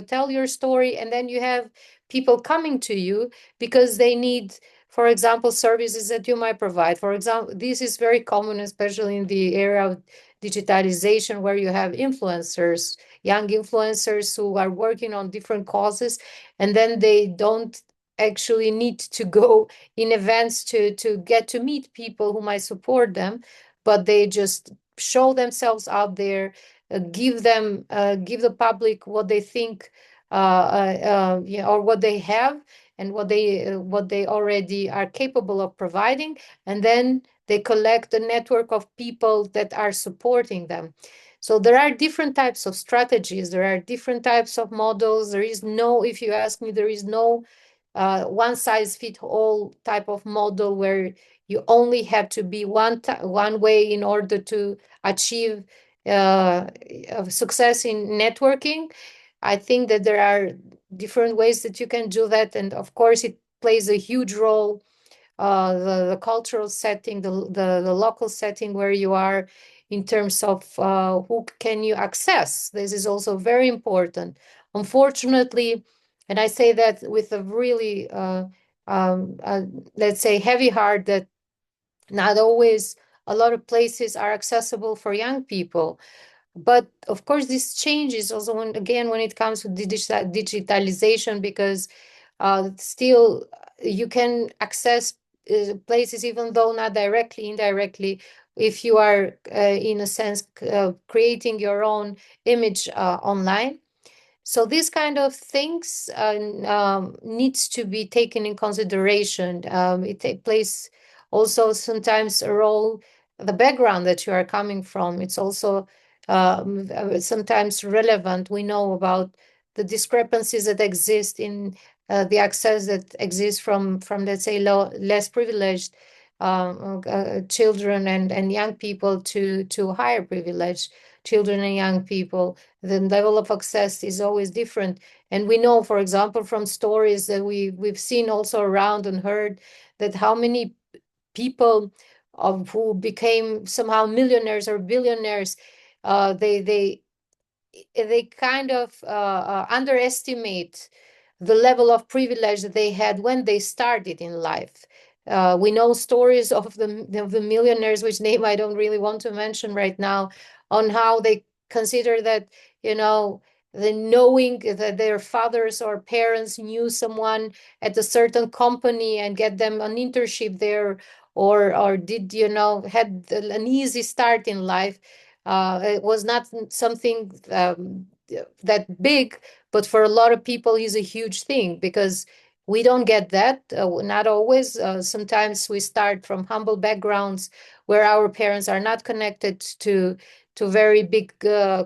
tell your story, and then you have people coming to you because they need, for example, services that you might provide. For example, this is very common, especially in the era of digitalization, where you have influencers, young influencers who are working on different causes, and then they don't actually need to go in events to get to meet people who might support them, but they just show themselves out there, give the public what they think, or what they have, and what they already are capable of providing, and then they collect a network of people that are supporting them. So there are different types of strategies, there are different types of models. If you ask me, there is no one size fit all type of model where you only have to be one way in order to achieve success in networking. I think that there are different ways that you can do that, and of course it plays a huge role, the cultural setting, the local setting where you are. in terms of who can you access. This is also very important. Unfortunately, and I say that with a really, let's say, heavy heart, that not always a lot of places are accessible for young people. But of course, this changes also when it comes to digitalization, because still you can access places, even though not directly, indirectly, if you are in a sense creating your own image online. So these kind of things needs to be taken in consideration. It plays also sometimes a role, the background that you are coming from. It's also sometimes relevant. We know about the discrepancies that exist in the access that exists from let's say less privileged children and young people to higher privileged children and young people. The level of access is always different. And we know, for example, from stories that we've seen also around and heard, that how many people who became somehow millionaires or billionaires, they kind of underestimate the level of privilege that they had when they started in life. We know stories of the millionaires, which name I don't really want to mention right now, on how they consider that, the knowing that their fathers or parents knew someone at a certain company and get them an internship there, or did, had an easy start in life. It was not something that big, but for a lot of people is a huge thing, because we don't get that, not always. Sometimes we start from humble backgrounds where our parents are not connected to very big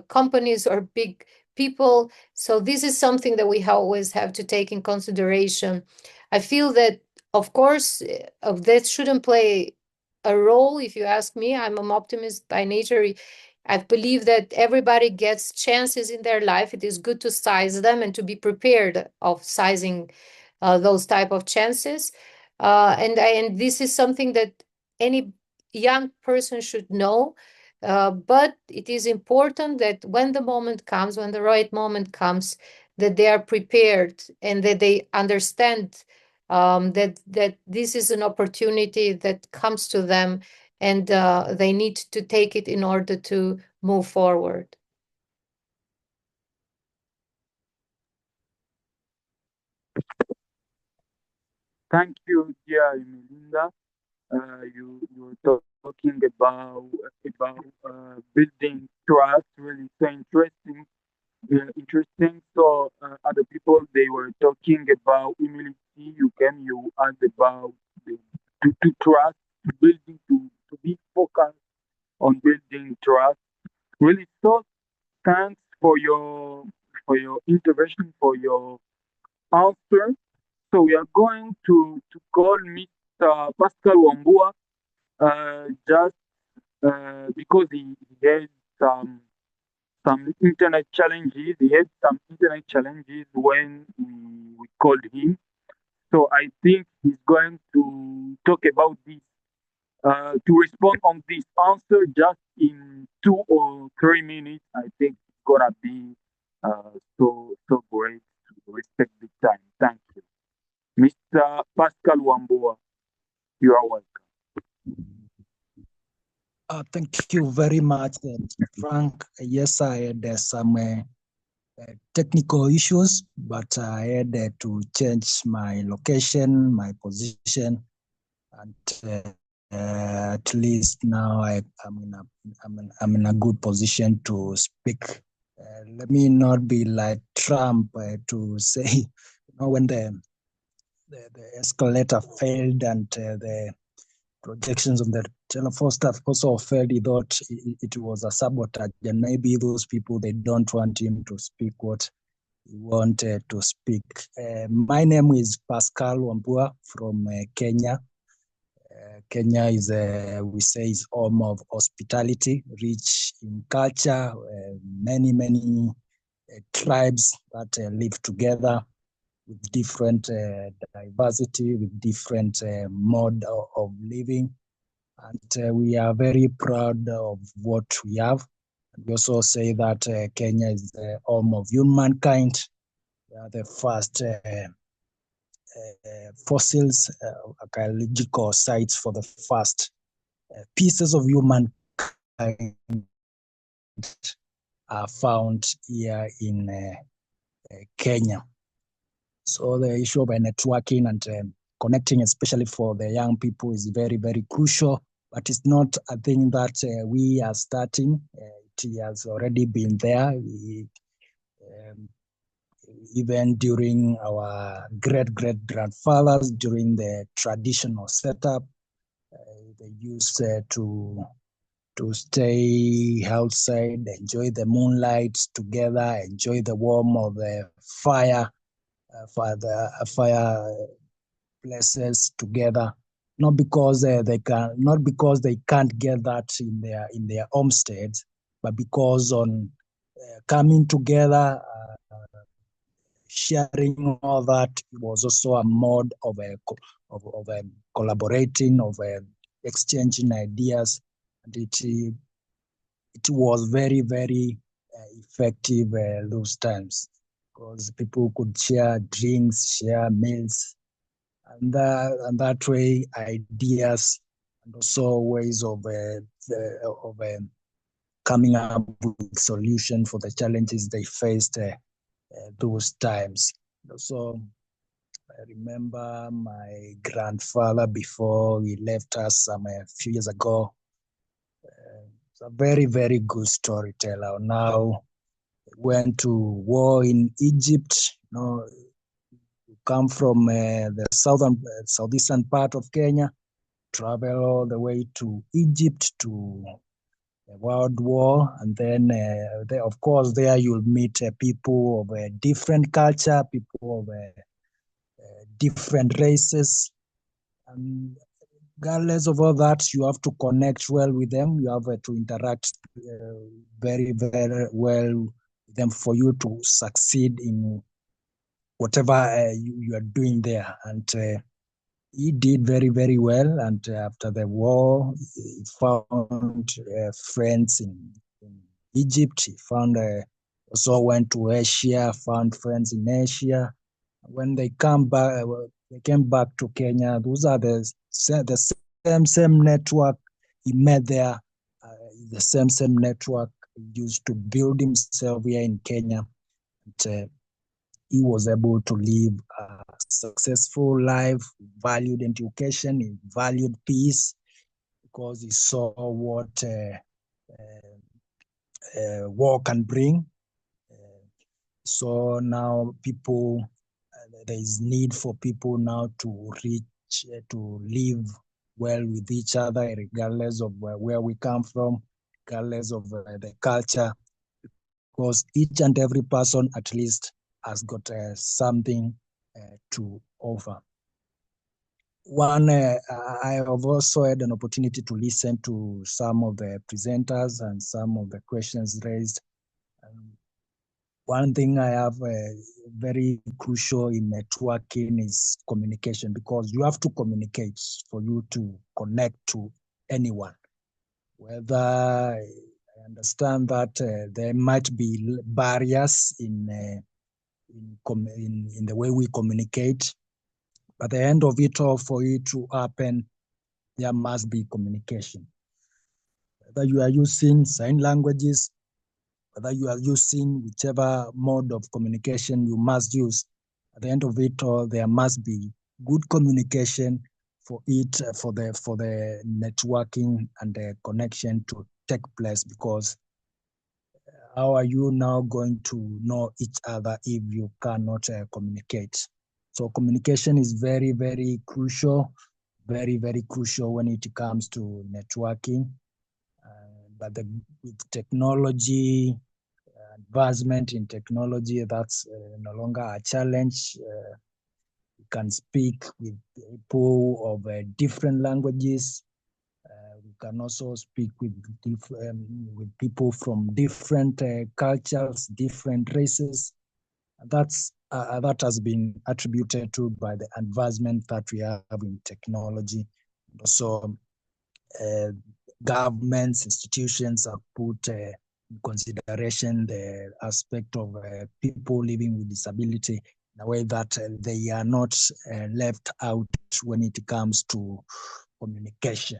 companies or big people. So this is something that we always have to take in consideration. I feel that, of course, that shouldn't play a role. If you ask me, I'm an optimist by nature. I believe that everybody gets chances in their life. It is good to size them and to be prepared of sizing those type of chances. And this is something that any young person should know. But it is important that when the moment comes, when the right moment comes, that they are prepared and that they understand that this is an opportunity that comes to them, and they need to take it in order to move forward. Thank you, dear Melinda. You were talking about building trust, really so interesting. Interesting. So other people they were talking about humility. You asked about the, to trust, building to be focused on building trust. Really, so thanks for your intervention, for your answer. So we are going to call Mr. Pascal Wambua, just because he had some internet challenges. He had some internet challenges when we called him. So I think he's going to talk about this, to respond on this answer just in 2 or 3 minutes. I think it's gonna be so great to respect the time. Thank you, Mr. Pascal Wambua. You are welcome. Thank you very much, Frank. Yes, I had some technical issues, but I had to change my location, my position, and at least now I'm in a good position to speak. Let me not be like Trump to say, when the escalator failed and the projections on the telephone staff also failed, he thought it was a sabotage, and maybe those people, they don't want him to speak what he wanted to speak. My name is Pascal Wambua from Kenya. Kenya is, we say, is home of hospitality, rich in culture, many tribes that live together with different diversity, with different mode of living. and we are very proud of what we have. We also say that Kenya is the home of humankind. We are the first fossils, archaeological sites for the first pieces of humankind are found here in Kenya. So the issue of networking and connecting, especially for the young people, is very, very crucial. But it's not a thing that we are starting. It has already been there. Even during our great-great-grandfathers, during the traditional setup, they used to stay outside, enjoy the moonlight together, enjoy the warmth of the fire, fireplaces together. Not because they can't get that in their homesteads, but because on coming together, sharing all that was also a mode of collaborating, of exchanging ideas, and it was very, very effective those times, because people could share drinks, share meals, and that way ideas and also ways of coming up with solution for the challenges they faced those times. Also, I remember my grandfather before he left us a few years ago. It's a very, very good storyteller. Now, went to war in Egypt. Come from the southeastern part of Kenya, travel all the way to Egypt to the World War, and then there, of course, there you'll meet people of a different culture, people of different races, and regardless of all that, you have to connect well with them. You have to interact very, very well with them for you to succeed in whatever you are doing there. And he did very, very well. And after the war, he found friends in Egypt. He found also went to Asia, found friends in Asia. When they came back to Kenya. Those are the same network he met there. The same network he used to build himself here in Kenya. And, he was able to live a successful life, valued education, he valued peace, because he saw what war can bring. So now there is need for people now to live well with each other, regardless of where we come from, regardless of the culture, because each and every person at least has got something to offer. I have also had an opportunity to listen to some of the presenters and some of the questions raised. One thing I have very crucial in networking is communication, because you have to communicate for you to connect to anyone. Whether I understand that there might be barriers in the way we communicate, but at the end of it all, for it to happen, there must be communication. Whether you are using sign languages, whether you are using whichever mode of communication you must use, at the end of it all, there must be good communication for the networking and the connection to take place, because how are you now going to know each other if you cannot communicate? So communication is very, very crucial, very, very crucial when it comes to networking. But with technology, advancement in technology, that's no longer a challenge. You can speak with people of different languages. We can also speak with people from different cultures, different races. That has been attributed to by the advancement that we have in technology. So governments, institutions have put in consideration the aspect of people living with disability in a way that they are not left out when it comes to communication.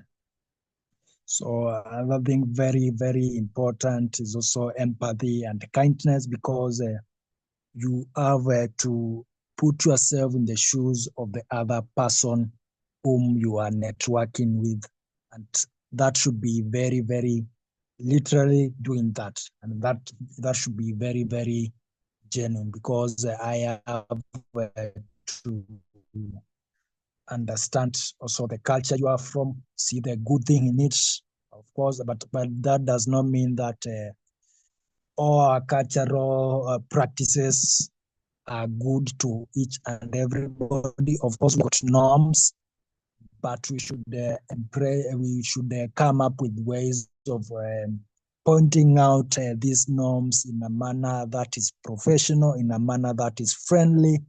So another thing very, very important is also empathy and kindness, because you have to put yourself in the shoes of the other person whom you are networking with. And that should be very, very literally doing that. And that should be very, very genuine, because I have to understand also the culture you are from, see the good thing in it, of course, but that does not mean that all our cultural practices are good to each and everybody. Of course, we've got norms, but we should come up with ways of pointing out these norms in a manner that is professional, in a manner that is friendly,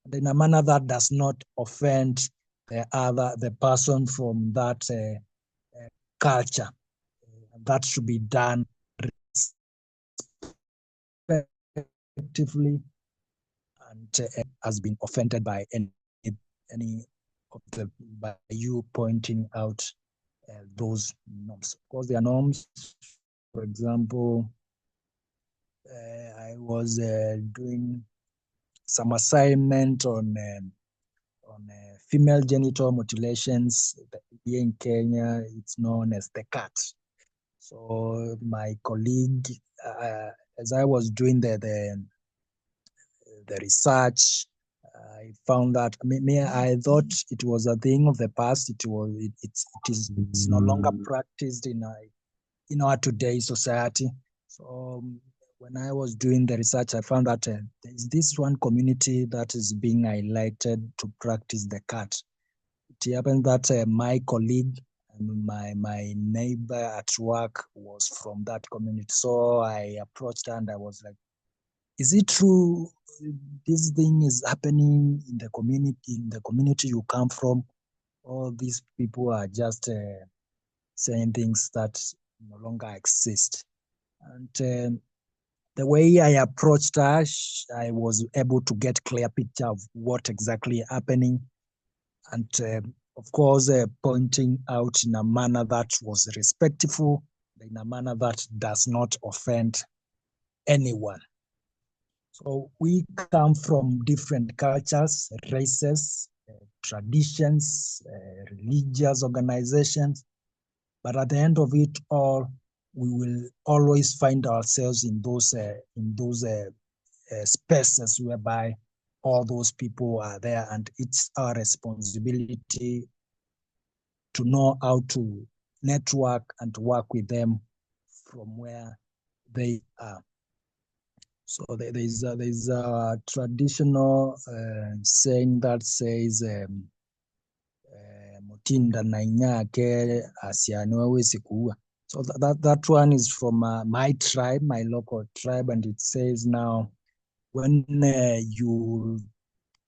and in a manner that does not offend the person from that culture. That should be done respectively, and has been offended by any of the by you pointing out those norms. Of course, there are norms. For example, I was doing some assignment on female genital mutilations here in Kenya. It's known as the cat. So my colleague, as I was doing the research, I found that I thought it was a thing of the past. It's no longer practiced in our today's society. So when I was doing the research, I found that there is this one community that is being highlighted to practice the cat. It happened that my colleague and my neighbor at work was from that community. So I approached her and I was like, is it true this thing is happening in the community you come from? All these people are just saying things that no longer exist. And the way I approached her, I was able to get clear picture of what exactly happening. And of course, pointing out in a manner that was respectful, in a manner that does not offend anyone. So we come from different cultures, races, traditions, religious organizations, but at the end of it all, we will always find ourselves in those spaces whereby all those people are there, and it's our responsibility to know how to network and to work with them from where they are. So there's a traditional saying that says mutinda na inyake asianiwe wezi kuua. So that one is from my tribe, my local tribe, and it says now, when you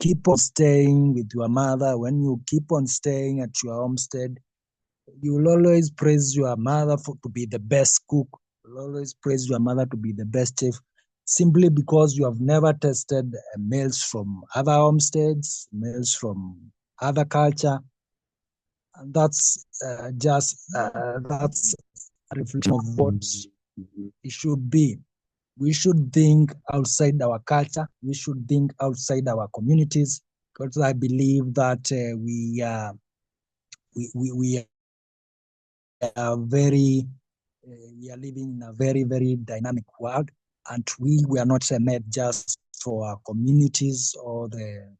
keep on staying with your mother, when you keep on staying at your homestead, you will always praise your mother to be the best cook. You will always praise your mother to be the best chef, simply because you have never tasted meals from other homesteads, meals from other culture. And that's that's a reflection of what it should be. We should think outside our culture. We should think outside our communities, because I believe that we are living in a very, very dynamic world, and we were not made just for our communities or the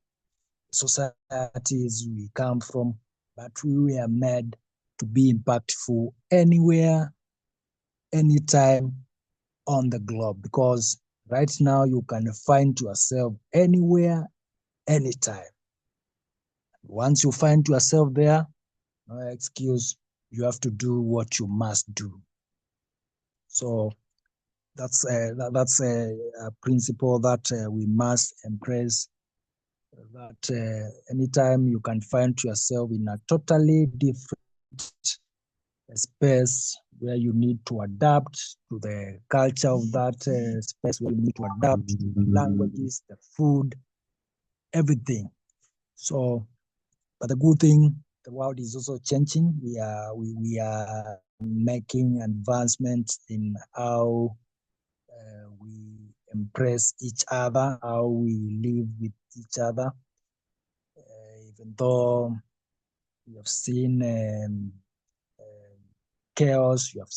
societies we come from, but we were made to be impactful anywhere, anytime on the globe, because right now you can find yourself anywhere, anytime. Once you find yourself there, no excuse, you have to do what you must do. So that's a principle that we must embrace, that anytime you can find yourself in a totally different a space where you need to adapt to the culture of that space, where you need to adapt to the languages, the food, everything. So, but the good thing, the world is also changing. We are making advancements in how we embrace each other, how we live with each other. Even though we have seen chaos, we have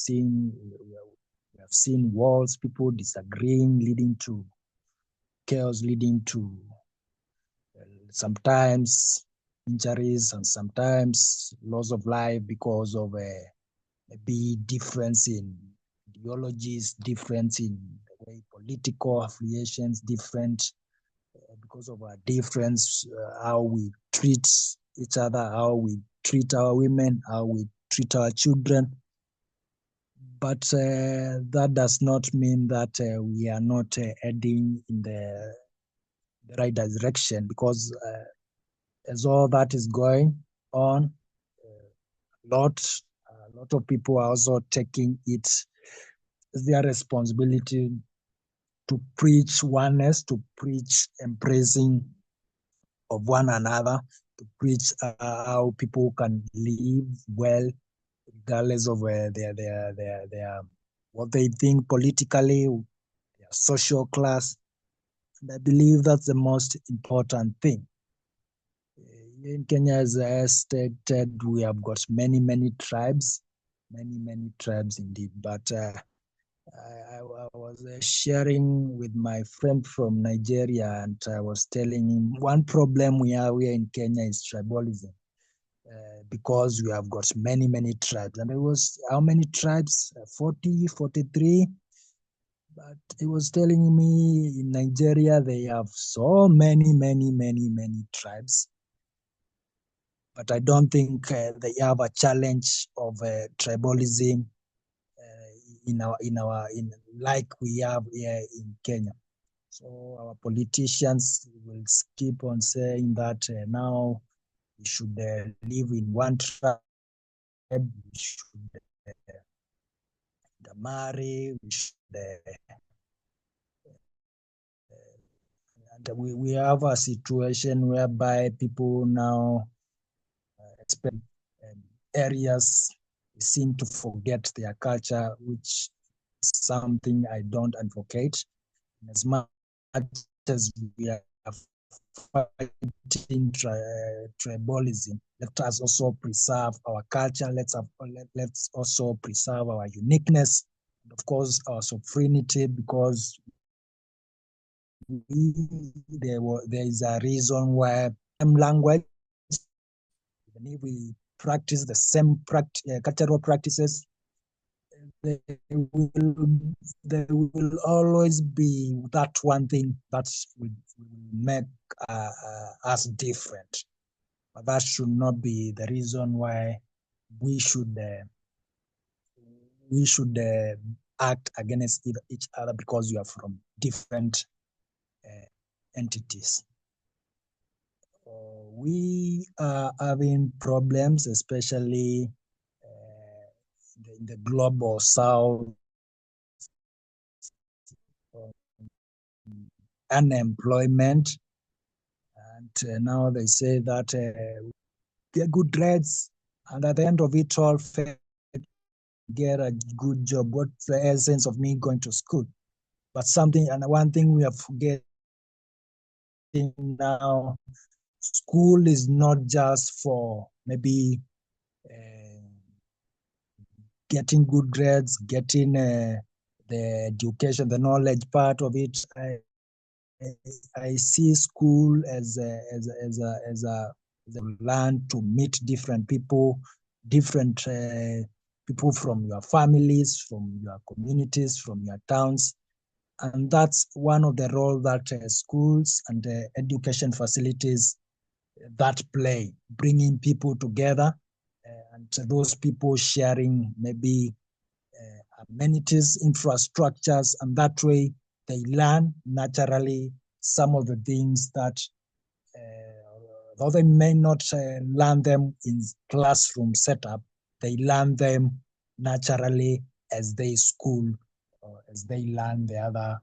seen wars, people disagreeing, leading to chaos, leading to sometimes injuries and sometimes loss of life because of maybe difference in ideologies, difference in the way political affiliations, different because of our difference, how we treat each other, how we treat our women, how we treat our children. But that does not mean that we are not heading in the right direction, because as all that is going on, a lot of people are also taking it as their responsibility to preach oneness, to preach embracing of one another, to preach how people can live well, regardless of their what they think politically, their social class. And I believe that's the most important thing. In Kenya, as I stated, we have got many tribes, many tribes indeed. But I was sharing with my friend from Nigeria, and I was telling him one problem we have here in Kenya is tribalism, because we have got many tribes. And it was, how many tribes? 40, 43. But he was telling me in Nigeria they have so many tribes. But I don't think they have a challenge of tribalism in like we have here in Kenya. So our politicians will keep on saying that now we should live in one tribe, we should marry, we should and we have a situation whereby people now expect areas seem to forget their culture, which is something I don't advocate. As much as we are fighting tribalism, let us also preserve our culture. Let's also preserve our uniqueness, and of course our sovereignty, because there is a reason why language, even if we practice the same cultural practices, there will always be that one thing that will make us different. But that should not be the reason why we should act against each other because we are from different entities. We are having problems, especially in the global south, unemployment, and now they say that get good grades, and at the end of it all, get a good job. What's the essence of me going to school? But one thing we are forgetting now, school is not just for maybe getting good grades, getting the education, the knowledge part of it. I see school as a learn to meet different people from your families, from your communities, from your towns. And that's one of the roles that schools and education facilities that play, bringing people together, and those people sharing maybe amenities, infrastructures, and that way they learn naturally some of the things that, though they may not learn them in classroom setup, they learn them naturally as they school or as they learn the other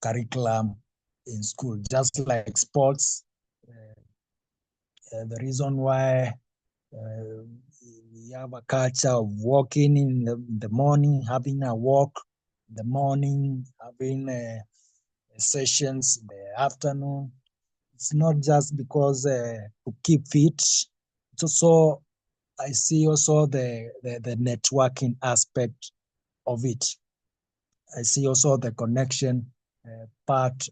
curriculum in school, just like sports. The reason why we have a culture of walking in the morning, having a walk in the morning, having sessions in the afternoon. It's not just because to keep fit. It's also, I see also the networking aspect of it. I see also the connection part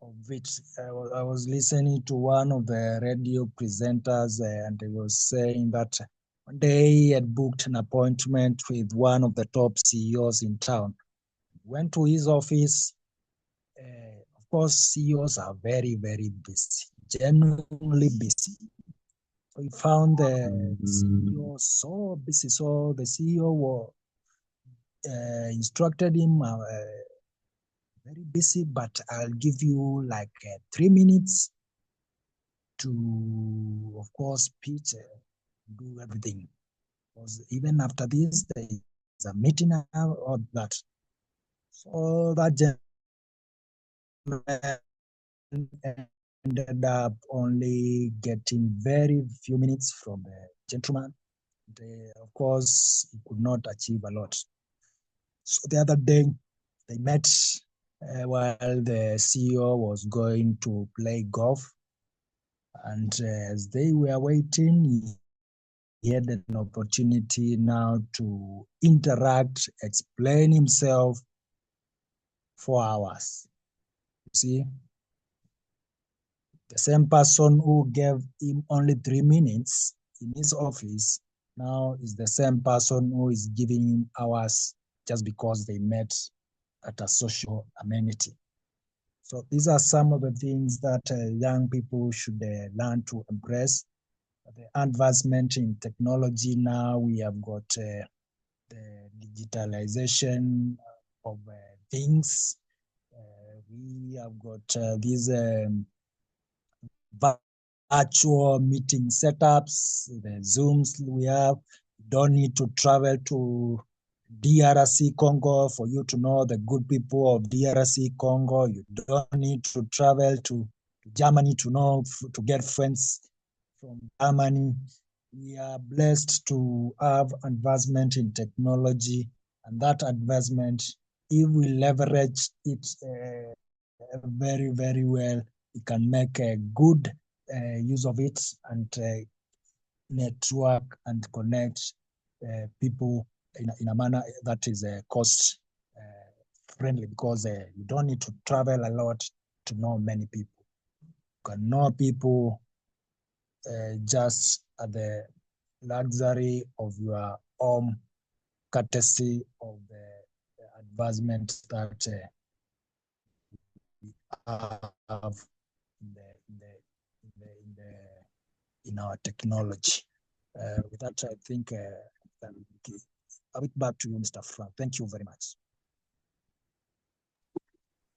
of it. I was listening to one of the radio presenters and he was saying that one day he had booked an appointment with one of the top CEOs in town. Went to his office. Of course, CEOs are very, very busy, genuinely busy. So he found the CEO so busy. So the CEO instructed him, very busy, but I'll give you like 3 minutes to, of course, pitch, do everything. Because even after this, there is a meeting or that. So that gentleman ended up only getting very few minutes from the gentleman. Of course, he could not achieve a lot. So the other day, they met while the CEO was going to play golf. And as they were waiting, he had an opportunity now to interact, explain himself for hours. You see, the same person who gave him only 3 minutes in his office now is the same person who is giving him hours just because they met at a social amenity. So these are some of the things that young people should learn to embrace. The advancement in technology now, we have got the digitalization of things. We have got these virtual meeting setups, the Zooms we have. You don't need to travel to DRC Congo for you to know the good people of DRC Congo. You don't need to travel to Germany to know, to get friends from Germany. We are blessed to have advancement in technology, and that advancement, if we leverage it very, very well, we can make a good use of it and network and connect people in a manner that is cost friendly, because you don't need to travel a lot to know many people. You can know people just at the luxury of your own, courtesy of the advancement that we have in our technology. With that, I think I'll be back to you, Mr. Frank. Thank you very much.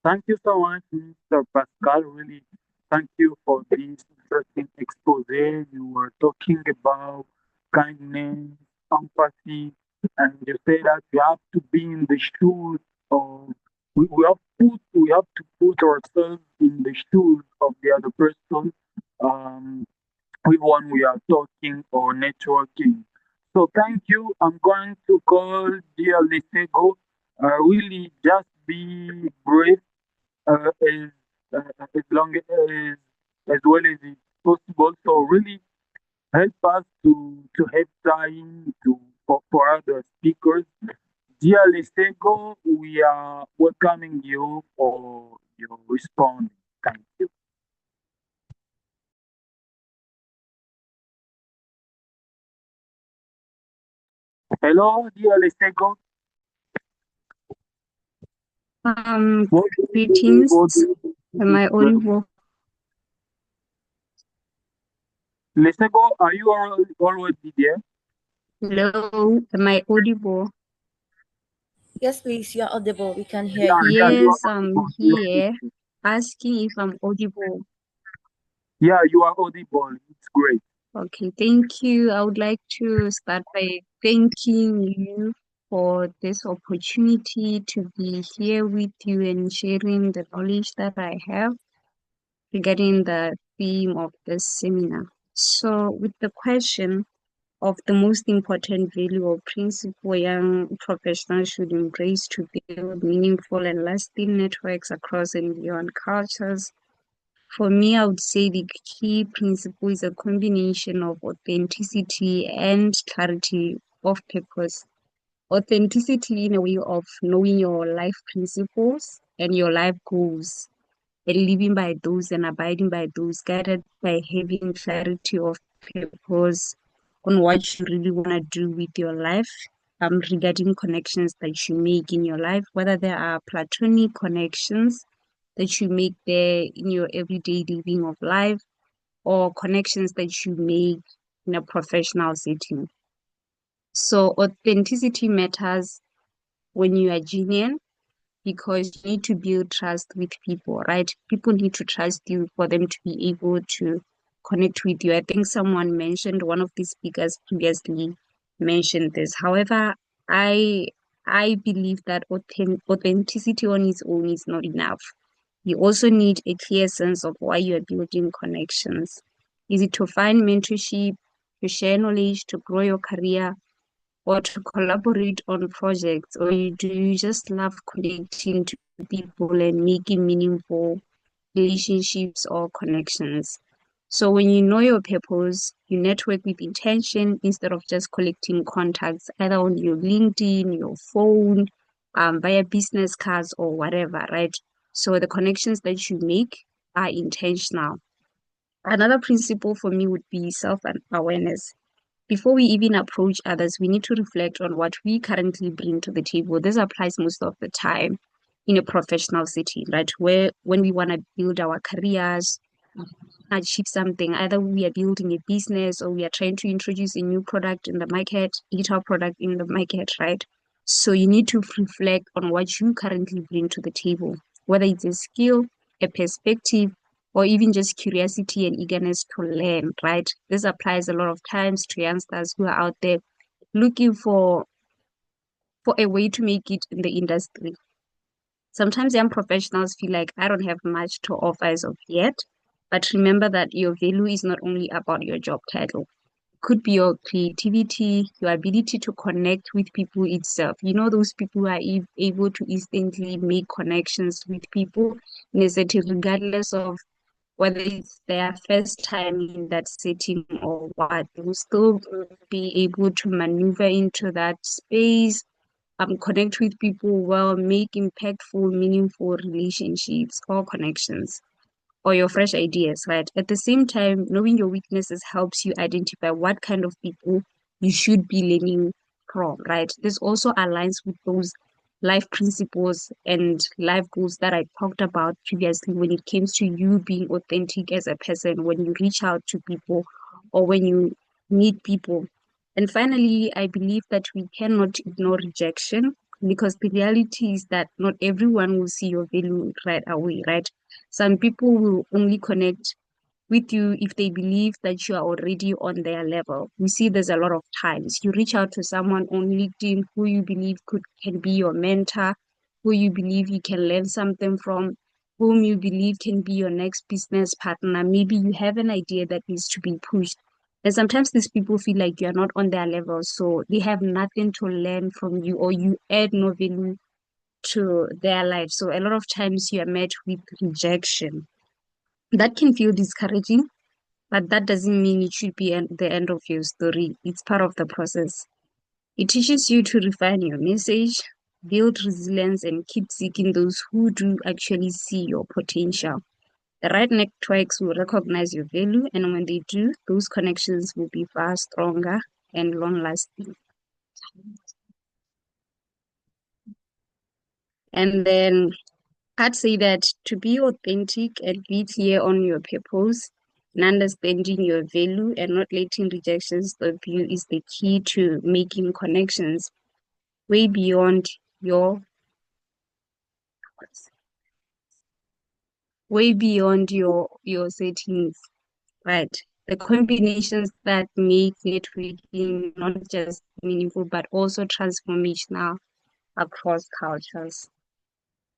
Thank you so much, Mr. Pascal. Really, thank you for this interesting expose. You were talking about kindness, empathy, and you say that we have to be in the shoes of we have to put ourselves in the shoes of the other person with one we are talking or networking. So thank you. I'm going to call dear Lesego. Really, just be brave as long as well as it's possible. So really help us to have time for other speakers. Dear Lesego, we are welcoming you for your response. Thank you. Hello, dear Lesego. Greetings. Am I audible? Lesego, are you already there? Hello, am I audible? Yes, please, you're audible. We can hear you. Yes, I'm here asking if I'm audible. Yeah, you are audible. It's great. Okay, thank you. I would like to start by thanking you for this opportunity to be here with you and sharing the knowledge that I have regarding the theme of this seminar. So, with the question of the most important value or principle young professionals should embrace to build meaningful and lasting networks across and beyond cultures, for me, I would say the key principle is a combination of authenticity and clarity of purpose. Authenticity in a way of knowing your life principles and your life goals and living by those and abiding by those, guided by having clarity of purpose on what you really want to do with your life, regarding connections that you make in your life, whether there are platonic connections that you make there in your everyday living of life or connections that you make in a professional setting. So authenticity matters when you are genuine because you need to build trust with people, right? People need to trust you for them to be able to connect with you. I think someone mentioned, one of the speakers previously mentioned this. However, I I believe that authenticity on its own is not enough. You also need a clear sense of why you are building connections. Is it to find mentorship, to share knowledge, to grow your career, or to collaborate on projects? Or do you just love connecting to people and making meaningful relationships or connections? So when you know your purpose, you network with intention instead of just collecting contacts either on your LinkedIn, your phone, via business cards or whatever, right? So the connections that you make are intentional. Another principle for me would be self-awareness. Before we even approach others, we need to reflect on what we currently bring to the table. This applies most of the time in a professional setting, right? Where when we want to build our careers, achieve something, either we are building a business or we are trying to introduce a new product in the market, digital product in the market, right? So you need to reflect on what you currently bring to the table, whether it's a skill, a perspective, or even just curiosity and eagerness to learn, right? This applies a lot of times to youngsters who are out there looking for a way to make it in the industry. Sometimes young professionals feel like I don't have much to offer as of yet, but remember that your value is not only about your job title. It could be your creativity, your ability to connect with people itself. You know, those people who are able to instantly make connections with people in a setting, regardless of whether it's their first time in that setting or what, they will still be able to maneuver into that space, connect with people well, make impactful, meaningful relationships or connections or your fresh ideas, right? At the same time, knowing your weaknesses helps you identify what kind of people you should be learning from, right? This also aligns with those life principles and life goals that I talked about previously when it comes to you being authentic as a person, when you reach out to people or when you meet people. And finally, I believe that we cannot ignore rejection because the reality is that not everyone will see your value right away, right? Some people will only connect with you if they believe that you are already on their level. We see there's a lot of times you reach out to someone on LinkedIn who you believe can be your mentor, who you believe you can learn something from, whom you believe can be your next business partner. Maybe you have an idea that needs to be pushed. And sometimes these people feel like you're not on their level, so they have nothing to learn from you or you add no value to their life. So a lot of times you are met with rejection. That can feel discouraging, but that doesn't mean it should be the end of your story. It's part of the process. It teaches you to refine your message, build resilience, and keep seeking those who do actually see your potential. The right networks will recognize your value, and when they do, those connections will be far stronger and long lasting. And then I'd say that to be authentic and be clear on your purpose and understanding your value and not letting rejections stop you is the key to making connections way beyond your settings, right? the combinations that make networking not just meaningful but also transformational across cultures.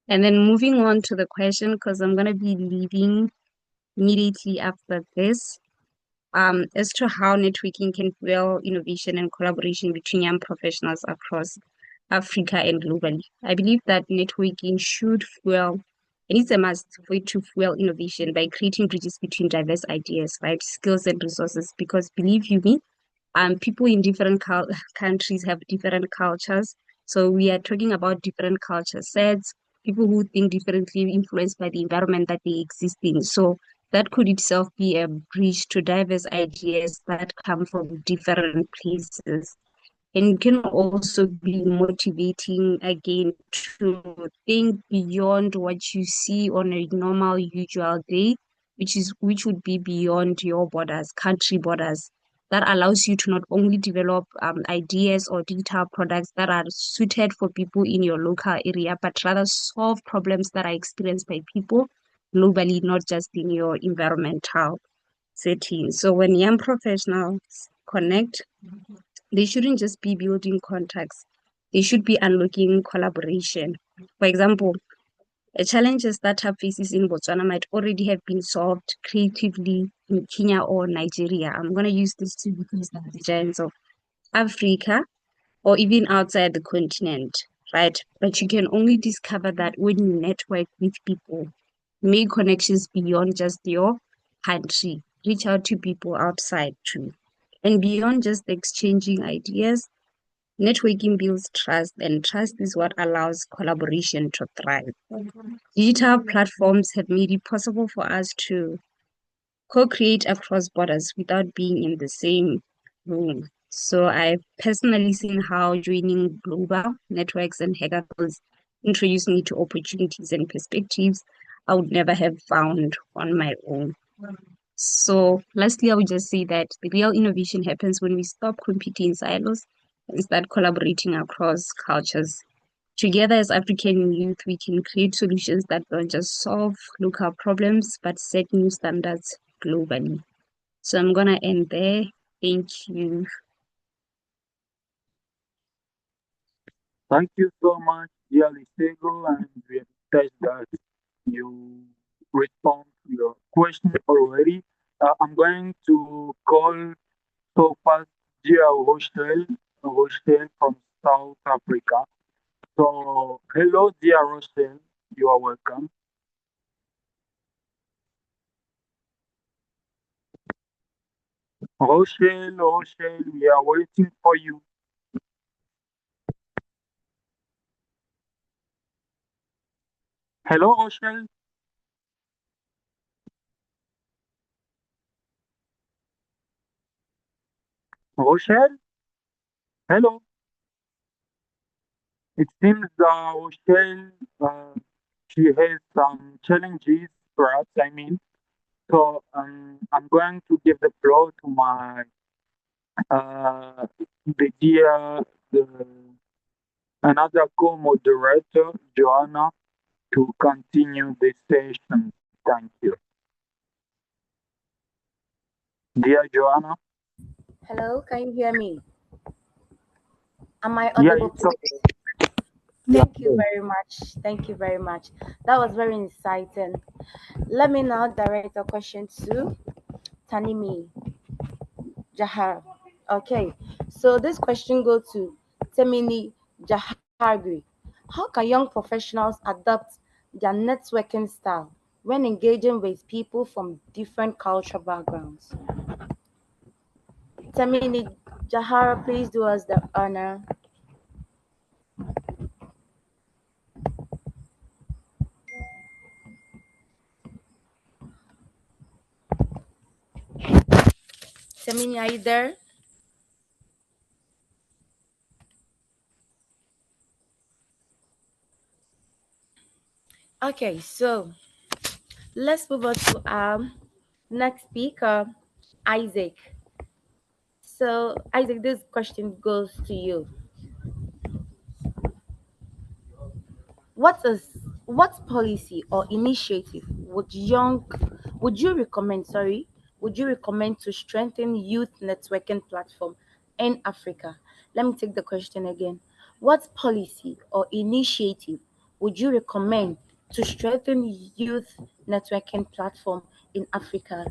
And then moving on to the question, because I'm going to be leaving immediately after this, as to how networking can fuel innovation and collaboration between young professionals across Africa and globally. I believe that networking should fuel, and it's a must for it to fuel innovation by creating bridges between diverse ideas, right, skills and resources. Because believe you me, people in different countries have different cultures. So we are talking about different culture sets, people who think differently, influenced by the environment that they exist in. So that could itself be a bridge to diverse ideas that come from different places. And it can also be motivating again to think beyond what you see on a normal, usual day, which would be beyond your borders, country borders. That allows you to not only develop ideas or digital products that are suited for people in your local area, but rather solve problems that are experienced by people globally, not just in your environmental setting. So when young professionals connect, they shouldn't just be building contacts. They should be unlocking collaboration. For example, a challenge a startup faces in Botswana might already have been solved creatively in Kenya or Nigeria. I'm going to use this two because they're the giants of Africa or even outside the continent, right? But you can only discover that when you network with people, make connections beyond just your country, reach out to people outside too. And beyond just exchanging ideas, networking builds trust, and trust is what allows collaboration to thrive. Digital platforms have made it possible for us to co-create across borders without being in the same room. So I've personally seen how joining global networks and hackathons introduced me to opportunities and perspectives I would never have found on my own. So lastly, I would just say that the real innovation happens when we stop competing in silos and start collaborating across cultures. Together as African youth, we can create solutions that don't just solve local problems, but set new standards globally. So I'm going to end there. Thank you. Thank you so much, dear Lisego, and we have touched that you respond to your question already. I'm going to call so fast dear Rochelle from South Africa. So, hello, dear Rochelle, you are welcome. Rochelle, we are waiting for you. Hello, Rochelle. Rochelle, hello. It seems Rochelle, she has some challenges, perhaps, I mean. So I'm going to give the floor to my the dear the another co-moderator, Joanna, to continue the session. Thank you. Dear Joanna. Hello, can you hear me? Am I Yeah, audible? it's okay. Thank you very much. Thank you very much. That was very exciting. Let me now direct a question to Tanimi Jahar. Okay, so this question goes to Temini Jahargri. How can young professionals adapt their networking style when engaging with people from different cultural backgrounds? Temini Jahara, please do us the honor. Temini, are you there? Okay, so let's move on to our next speaker, Isaac. So, Isaac, this question goes to you. What policy or initiative would you recommend, sorry, would you recommend to strengthen youth networking platform in Africa? Let me take the question again. What policy or initiative would you recommend to strengthen youth networking platform in Africa?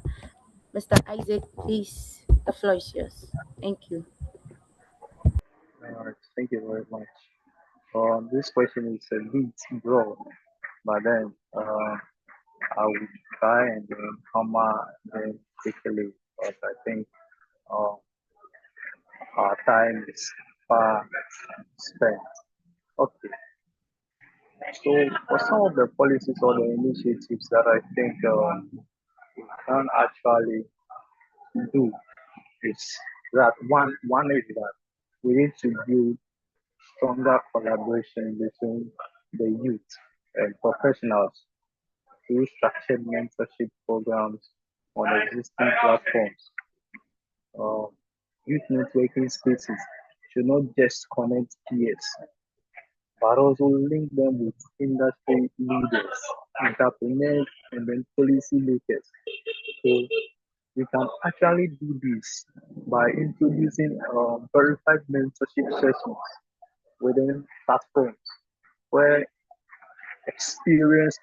Mr. Isaac, please, the floor is yours. Thank you. Thank you very much. This question is a bit broad, but then I will try and then come out then quickly because I think uh, our time is far spent. Okay, so for some of the policies or the initiatives that I think we can actually do is that one is that we need to build stronger collaboration between the youth and professionals through structured mentorship programs on existing platforms. Uh, Youth networking spaces should not just connect peers, but also link them with industry leaders, entrepreneurs, and then policy makers. So we can actually do this by introducing verified mentorship sessions within platforms where experienced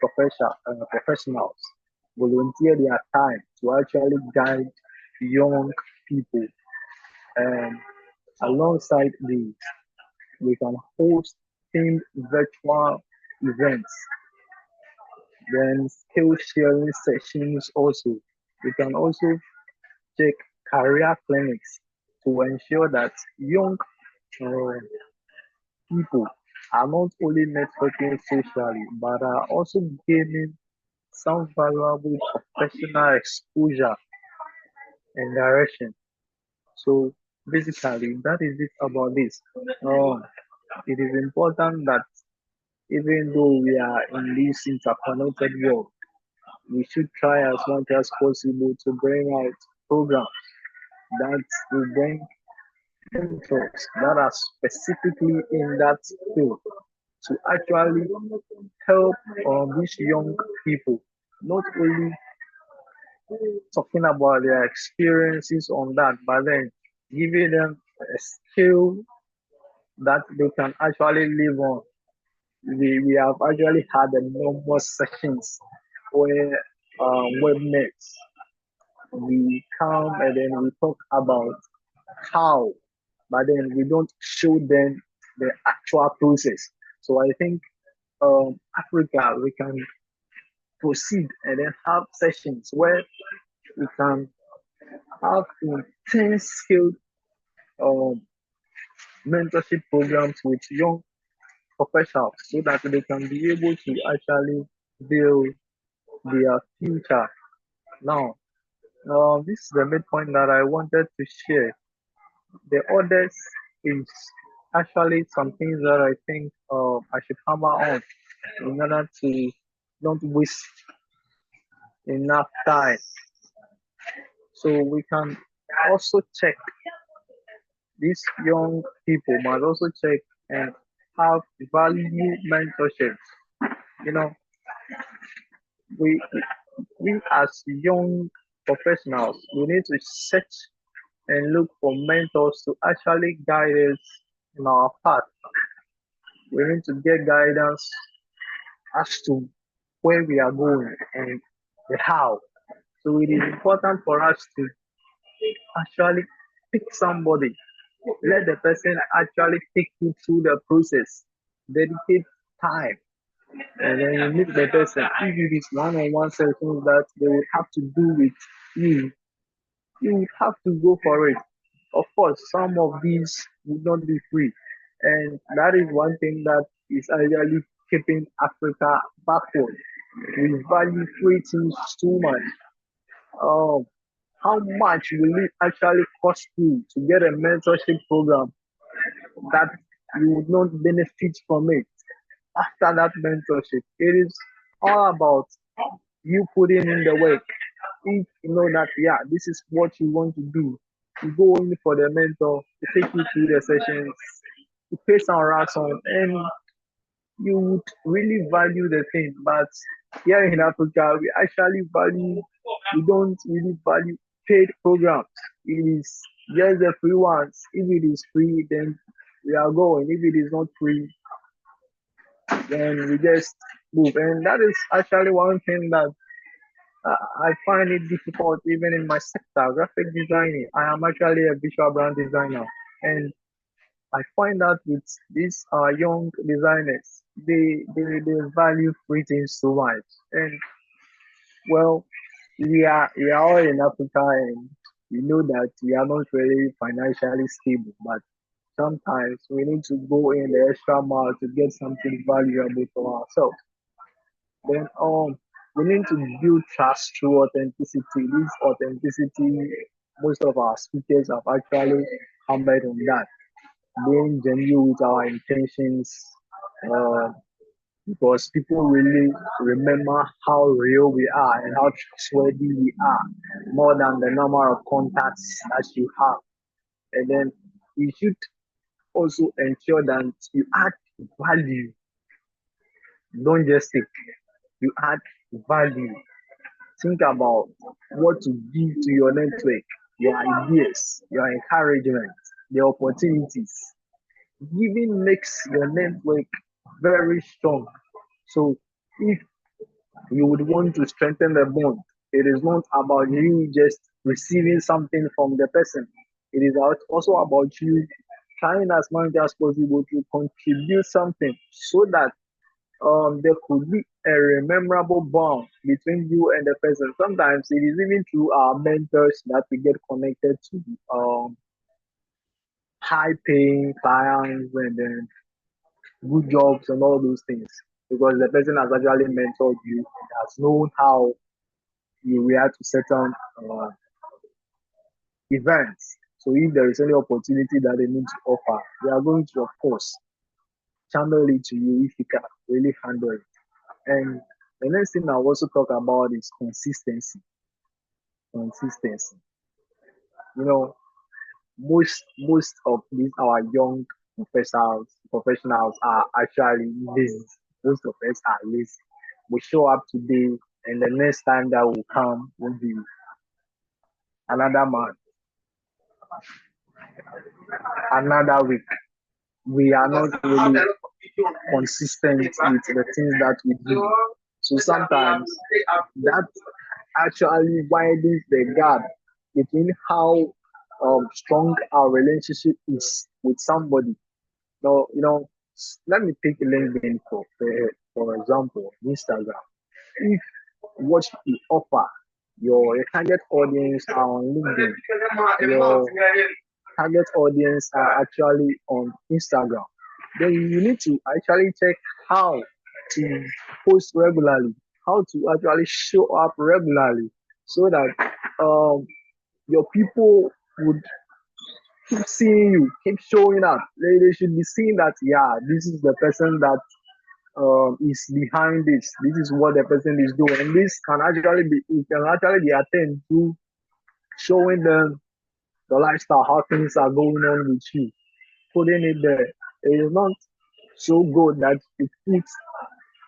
professionals volunteer their time to actually guide young people. And alongside these, we can host themed virtual events, then skill sharing sessions also. We can also check career clinics to ensure that young uh, people are not only networking socially, but are also gaining some valuable professional exposure and direction. So basically, that is it about this. It is important that even though we are in this interconnected world, we should try as much as possible to bring out programs that will bring mentors that are specifically in that field to actually help these young people, not only talking about their experiences on that, but then giving them a skill that they can actually live on. We have actually had enormous sessions where webmates we come and then we talk about how, but then we don't show them the actual process. So I think Africa we can proceed and then have sessions where we can have intense skilled um, mentorship programs with young professionals so that they can be able to actually build their future. Now, this is the midpoint that I wanted to share. The others is actually some things that I think I should hammer on in order to not waste enough time. So we can also check these young people must also check and have value mentorship. You know, we we as young professionals we need to search and look for mentors to actually guide us in our path. We need to get guidance as to where we are going and the how. So it is important for us to actually pick somebody, let the person actually take you through the process, dedicate time, and then you meet the person. If it is one-on-one sessions that they will have to do with you, you would have to go for it. Of course, some of these would not be free, and that is one thing that is actually keeping Africa backward. We value free things too much. Um, how much will it actually cost you to get a mentorship program that you would not benefit from it after that mentorship? It is all about you putting in the work. If you know that, yeah, this is what you want to do, you go only for the mentor to take you through the sessions, to pay some ransom, and you would really value the thing. But here in Africa, we actually value, we don't really value paid programs. It is just the free ones. If it is free, then we are going. If it is not free, then we just move. And that is actually one thing that I find it difficult even in my sector, graphic designing. I am actually a visual brand designer, and I find that with these young designers, they value free things so much. And well, we are all in Africa, and we know that we are not really financially stable, but sometimes we need to go in the extra mile to get something valuable for ourselves. Then we need to build trust through authenticity. This authenticity, most of our speakers have actually hammered on that. Being genuine with our intentions, uh, because people really remember how real we are and how trustworthy we are more than the number of contacts that you have. And then you should also ensure that you add value, don't just stick. You add value. Think about what to give to your network, your ideas, your encouragement, the opportunities. Giving makes your network very strong. So if you would want to strengthen the bond, it is not about you just receiving something from the person. It is also about you trying as much as possible to contribute something so that there could be a memorable bond between you and the person. Sometimes it is even through our mentors that we get connected to high paying clients and then good jobs and all those things. Because the person has actually mentored you and has known how you react to certain events. So if there is any opportunity that they need to offer, they are going to, of course, channel it to you if you can really handle it. And the next thing I'll also talk about is consistency. Consistency. You know, most of these our young professionals are actually lazy. Most of us are lazy. We show up today, and the next time that will come will be another month, another week. We are not really consistent with the things that we do. So sometimes that actually widens the gap between how strong our relationship is with somebody. Now, let me take LinkedIn for example, Instagram. If what you offer, your target audience are on LinkedIn, your target audience are actually on Instagram, then you need to actually check how to post regularly, how to actually show up regularly, so that um, your people would keep seeing you, keep showing up. They should be seeing that, yeah, this is the person that is behind this. This is what the person is doing. And this can actually be, it can actually be attained to showing them the lifestyle, how things are going on with you, putting it there. It is not so good that it puts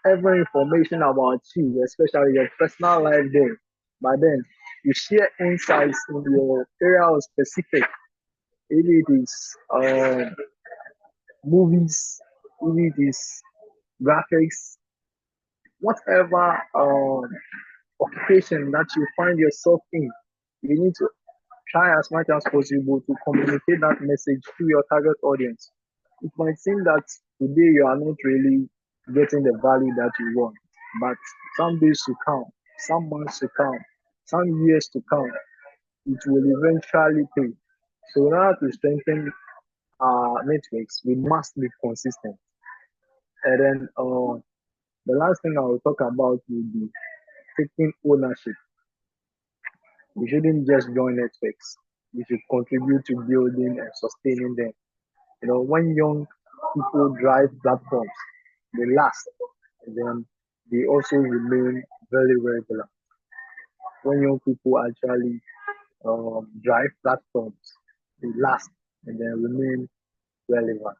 every information about you, especially your personal life there. But then you share insights in your area of specific. If it is movies, if it is graphics, whatever occupation that you find yourself in, you need to try as much as possible to communicate that message to your target audience. It might seem that today you are not really getting the value that you want, but some days to come, some months to come, some years to come, it will eventually pay. So in order to strengthen our networks, we must be consistent. And then the last thing I will talk about will be taking ownership. We shouldn't just join networks. We should contribute to building and sustaining them. When young people drive platforms, they last, and then they also remain very regular. When young people actually drive platforms, they last and then remain relevant.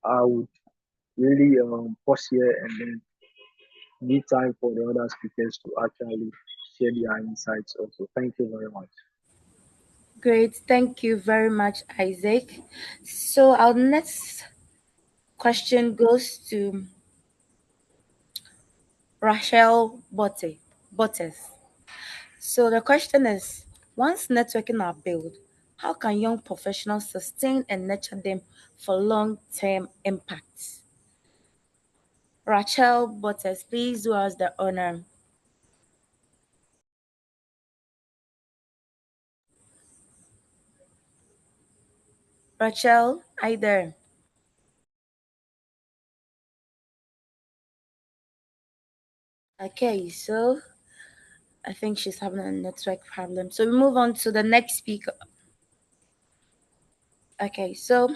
I would really pause here and then give time for the other speakers to actually share their insights also. Thank you very much. Great. Thank you very much, Isaac. So our next question goes to Rachel Bottes. So the question is, once networking are built, how can young professionals sustain and nurture them for long-term impacts? Rachel Bottes, please do us the honor. Rachel, are you there? Okay, so I think she's having a network problem. So we move on to the next speaker. Okay, so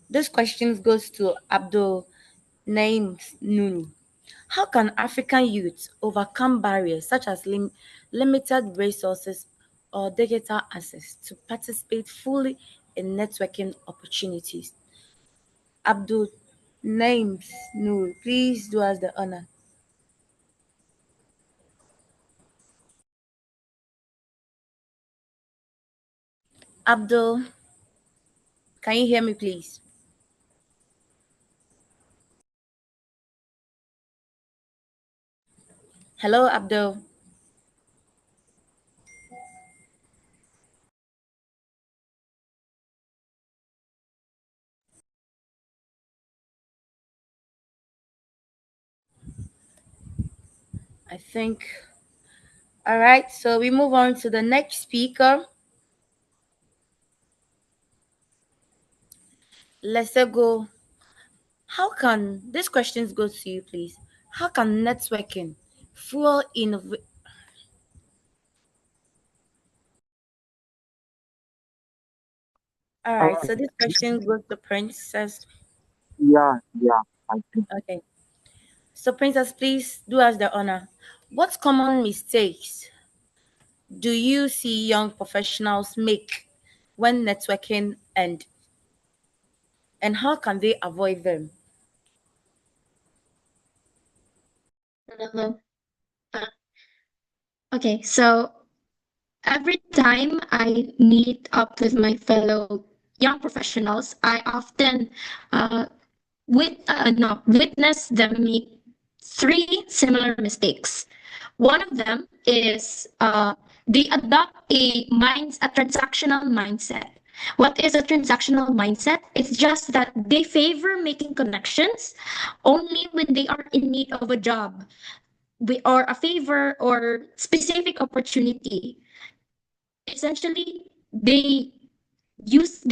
this question goes to Abdul Naim Nunu. How can African youth overcome barriers such as limited resources or digital access to participate fully in networking opportunities? Abdul Naim Nunu, please do us the honor. Abdul, can you hear me, please? Hello, Abdul. I think. All right, so we move on to the next speaker. Let's go. How can this questions go to you, please? How can networking fuel innovation? All right, so this question goes to Princess. Yeah, I think. Okay, so Princess, please do us the honor. What common mistakes do you see young professionals make when networking and how can they avoid them? Hello. Uh, okay, so every time I meet up with my fellow young professionals, I often witness them make three similar mistakes. One of them is they adopt a transactional mindset. What is a transactional mindset? It's just that they favor making connections only when they are in need of a job or a favor or specific opportunity. Essentially, they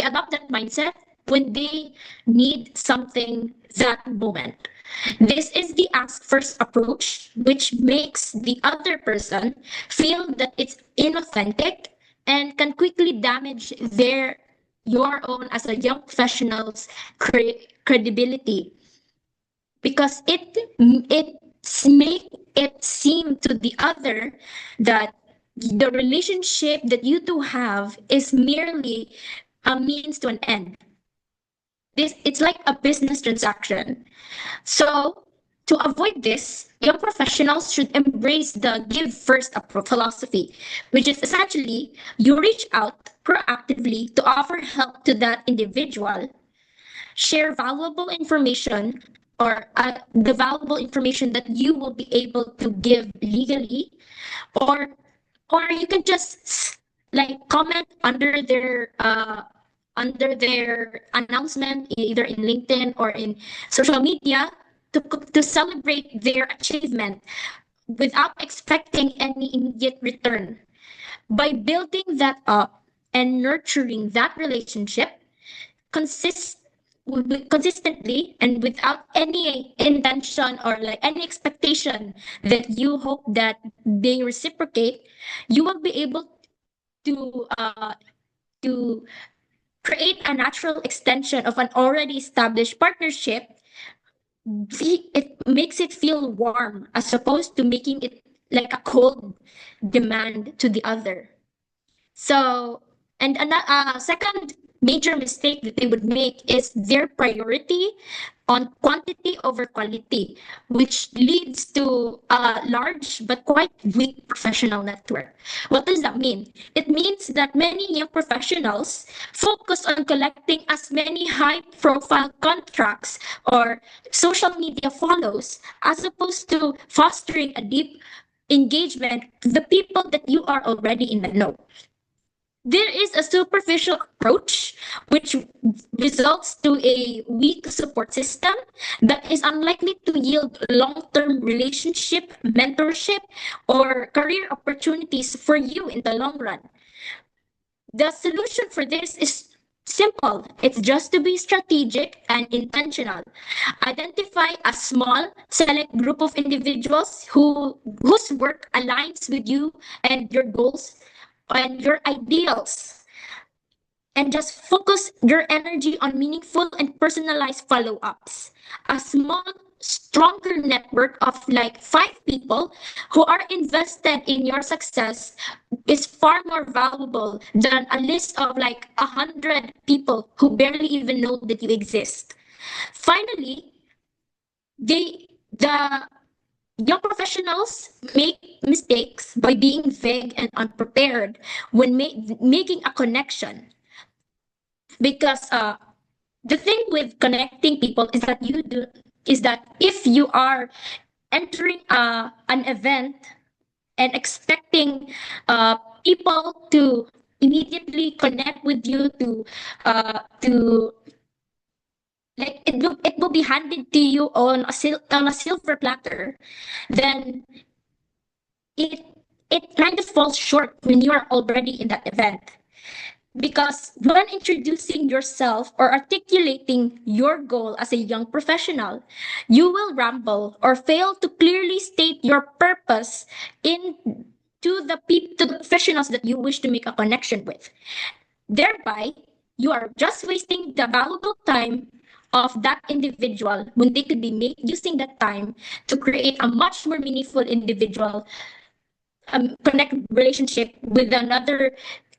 adopt that mindset when they need something that moment. This is the ask first approach, which makes the other person feel that it's inauthentic and can quickly damage your own as a young professional's credibility, because it make it seem to the other that the relationship that you two have is merely a means to an end. It's like a business transaction. So to avoid this, young professionals should embrace the give first philosophy, which is essentially you reach out proactively to offer help to that individual, share valuable information or the valuable information that you will be able to give legally, or you can just like comment under their announcement either in LinkedIn or in social media to celebrate their achievement without expecting any immediate return. By building that up and nurturing that relationship consist consistently and without any intention or like any expectation that you hope that they reciprocate, you will be able to to create a natural extension of an already established partnership. It makes it feel warm as opposed to making it like a cold demand to the other. So, and a second major mistake that they would make is their priority on quantity over quality, which leads to a large but quite weak professional network. What does that mean? It means that many young professionals focus on collecting as many high profile contracts or social media follows as opposed to fostering a deep engagement with the people that you are already in the know. There is a superficial approach which results to a weak support system that is unlikely to yield long-term relationship, mentorship, or career opportunities for you in the long run. The solution for this is simple. It's just to be strategic and intentional. Identify a small, select group of individuals whose work aligns with you and your goals and your ideals, and just focus your energy on meaningful and personalized follow-ups. A small, stronger network of like 5 people who are invested in your success is far more valuable than a list of like 100 people who barely even know that you exist. Finally, the young professionals make mistakes by being vague and unprepared when making a connection, because the thing with connecting people is that if you are entering an event and expecting people to immediately connect with you to like it will be handed to you on a silver platter, then it it kind of falls short when you are already in that event. Because when introducing yourself or articulating your goal as a young professional, you will ramble or fail to clearly state your purpose in to the professionals that you wish to make a connection with. Thereby, you are just wasting the valuable time of that individual when they could be using that time to create a much more meaningful individual connect relationship with another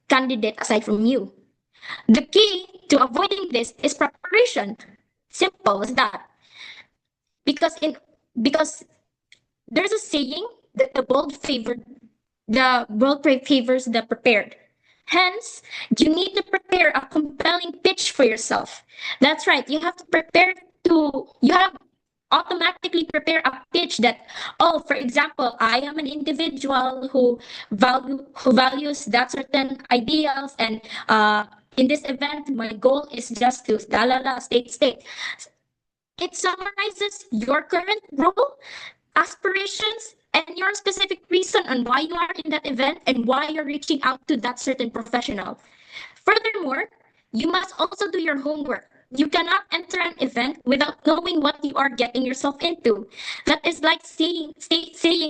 candidate aside from you. The key to avoiding this is preparation. Simple as that. Because there's a saying that the world favors the prepared. Hence, you need to prepare a compelling pitch for yourself. That's right. You have automatically prepare a pitch that, oh, for example, I am an individual who values that certain ideals, and in this event my goal is just to la la la state. It summarizes your current role, aspirations, and your specific reason on why you are in that event and why you're reaching out to that certain professional. Furthermore, you must also do your homework. You cannot enter an event without knowing what you are getting yourself into. That is like saying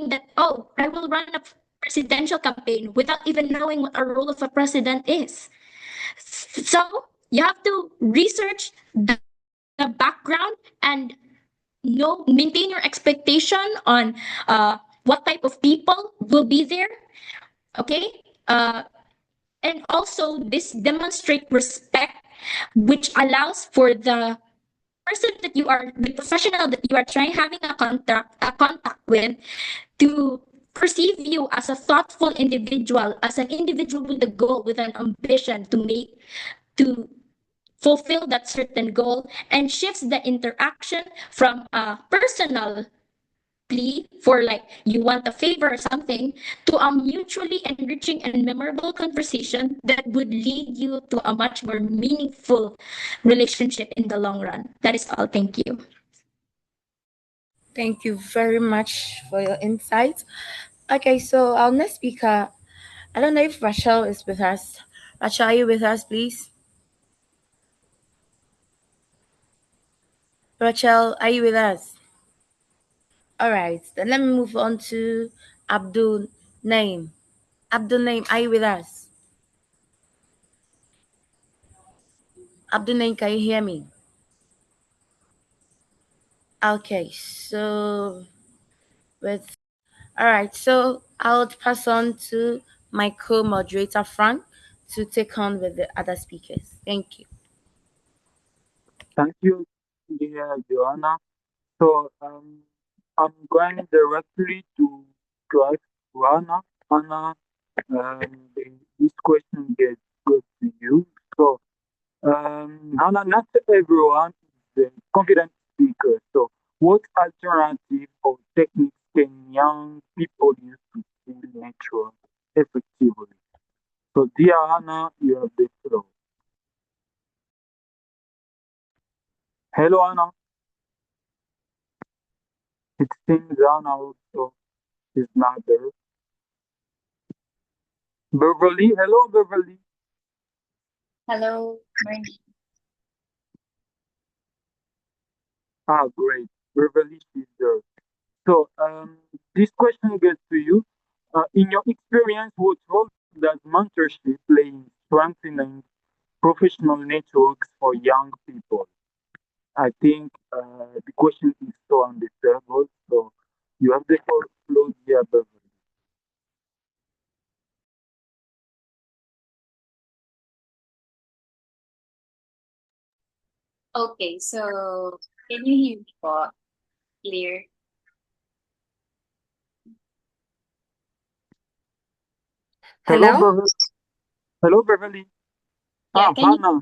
that, oh, I will run a presidential campaign without even knowing what a role of a president is. So you have to research the background and maintain your expectation on what type of people will be there. Okay. And also this demonstrate respect, which allows for the professional that you are trying having a contact with, to perceive you as a thoughtful individual, as an individual with a goal, with an ambition to fulfill that certain goal, and shifts the interaction from a personal plea for like you want a favor or something to a mutually enriching and memorable conversation that would lead you to a much more meaningful relationship in the long run. That is all. Thank you. Thank you very much for your insights. Okay, so our next speaker, I don't know if Rachel is with us. Rachel, are you with us, please? Rachel, are you with us? All right, then let me move on to Abdul Naim. Abdul Naim, are you with us? Abdul Naim, can you hear me? Okay, so all right, so I'll pass on to my co-moderator Frank to take on with the other speakers. Thank you. Thank you. yeah, Joanna. So I'm going directly to ask Anna. Anna, this question gets good to you. So, Anna, not everyone is a confident speaker. So, what alternative or techniques can young people use to feel natural effectively? So, dear Anna, you have the floor. Hello, Anna. It seems Anna also is not there. Beverly, hello, Beverly. Hello, morning. Ah, great. Beverly is there. So, this question gets to you. In your experience, what role does mentorship play in strengthening professional networks for young people? I think the question is so understandable. So, you have the floor here, Beverly. Okay, so can you hear me po? Clear? Hello, Hello? Beverly. Hello, Beverly. Yeah, Ah, can you? Hannah.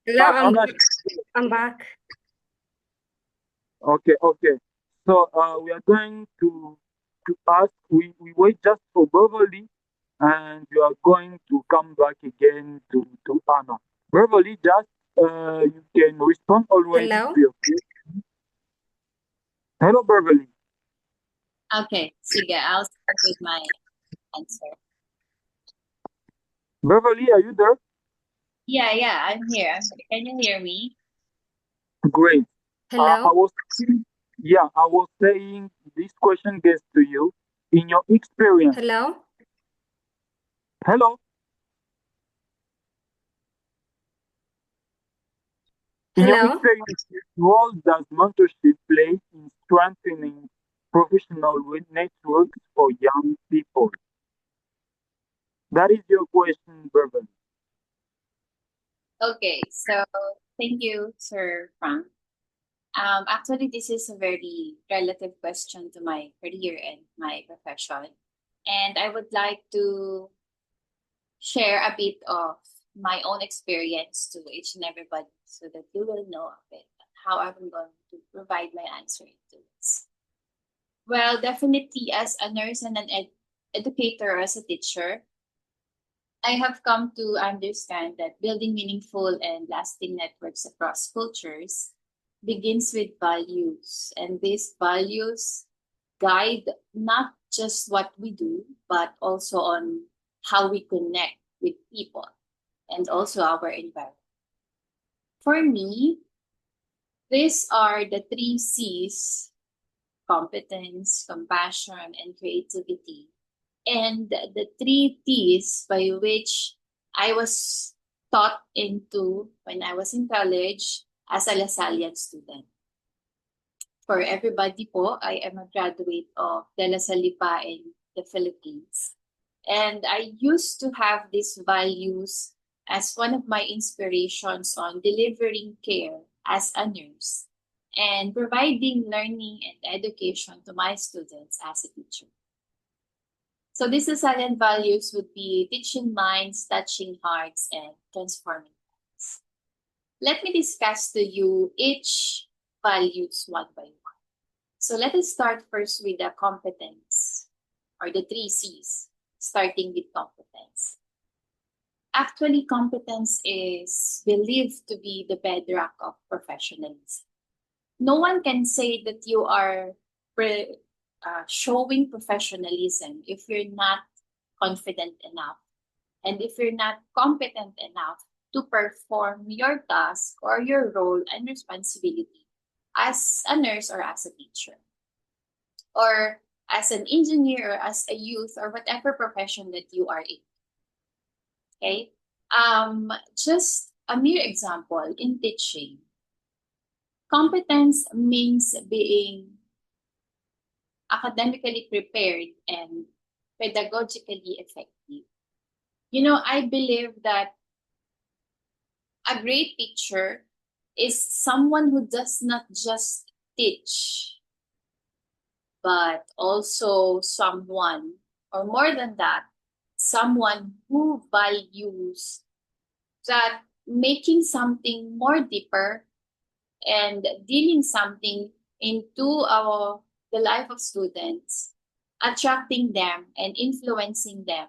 Hello, Ah, Hannah. I'm back. Okay, okay. So we are going to ask. We wait just for Beverly, and you are going to come back again to Anna. Beverly, just you can respond already to Hello? your question. Hello, Beverly. Okay, sige, I'll start with my answer. Beverly, are you there? Yeah, yeah, I'm here. Can you hear me? Great. I Hello? was yeah, I was saying this question gets to you. In your experience, Hello? hello. In your Hello? experience, what role does mentorship play in strengthening professional networks for young people? That is your question, Beverly. Okay, so thank you, Sir Frank. Actually, this is a very relative question to my career and my profession. And I would like to share a bit of my own experience to each and everybody so that you will know of it, how I'm going to provide my answer to this. Well, definitely as a nurse and an educator or as a teacher, I have come to understand that building meaningful and lasting networks across cultures begins with values. And these values guide not just what we do, but also on how we connect with people and also our environment. For me, these are the three C's: competence, compassion, and creativity. And the three T's by which I was taught into when I was in college as a Lasallian student. For everybody po, I am a graduate of De La Salle pa in the Philippines. And I used to have these values as one of my inspirations on delivering care as a nurse and providing learning and education to my students as a teacher. So these salient values would be teaching minds, touching hearts, and transforming lives. Let me discuss to you each values one by one. So let us start first with the competence or the three C's, starting with competence. Actually, competence is believed to be the bedrock of professionalism. No one can say that you are showing professionalism if you're not confident enough and if you're not competent enough to perform your task or your role and responsibility as a nurse or as a teacher or as an engineer or as a youth or whatever profession that you are in. Okay. Just a mere example in teaching. Competence means being academically prepared and pedagogically effective. You know, I believe that a great teacher is someone who does not just teach, but also someone, or more than that, someone who values that making something more deeper and dealing something into the life of students, attracting them and influencing them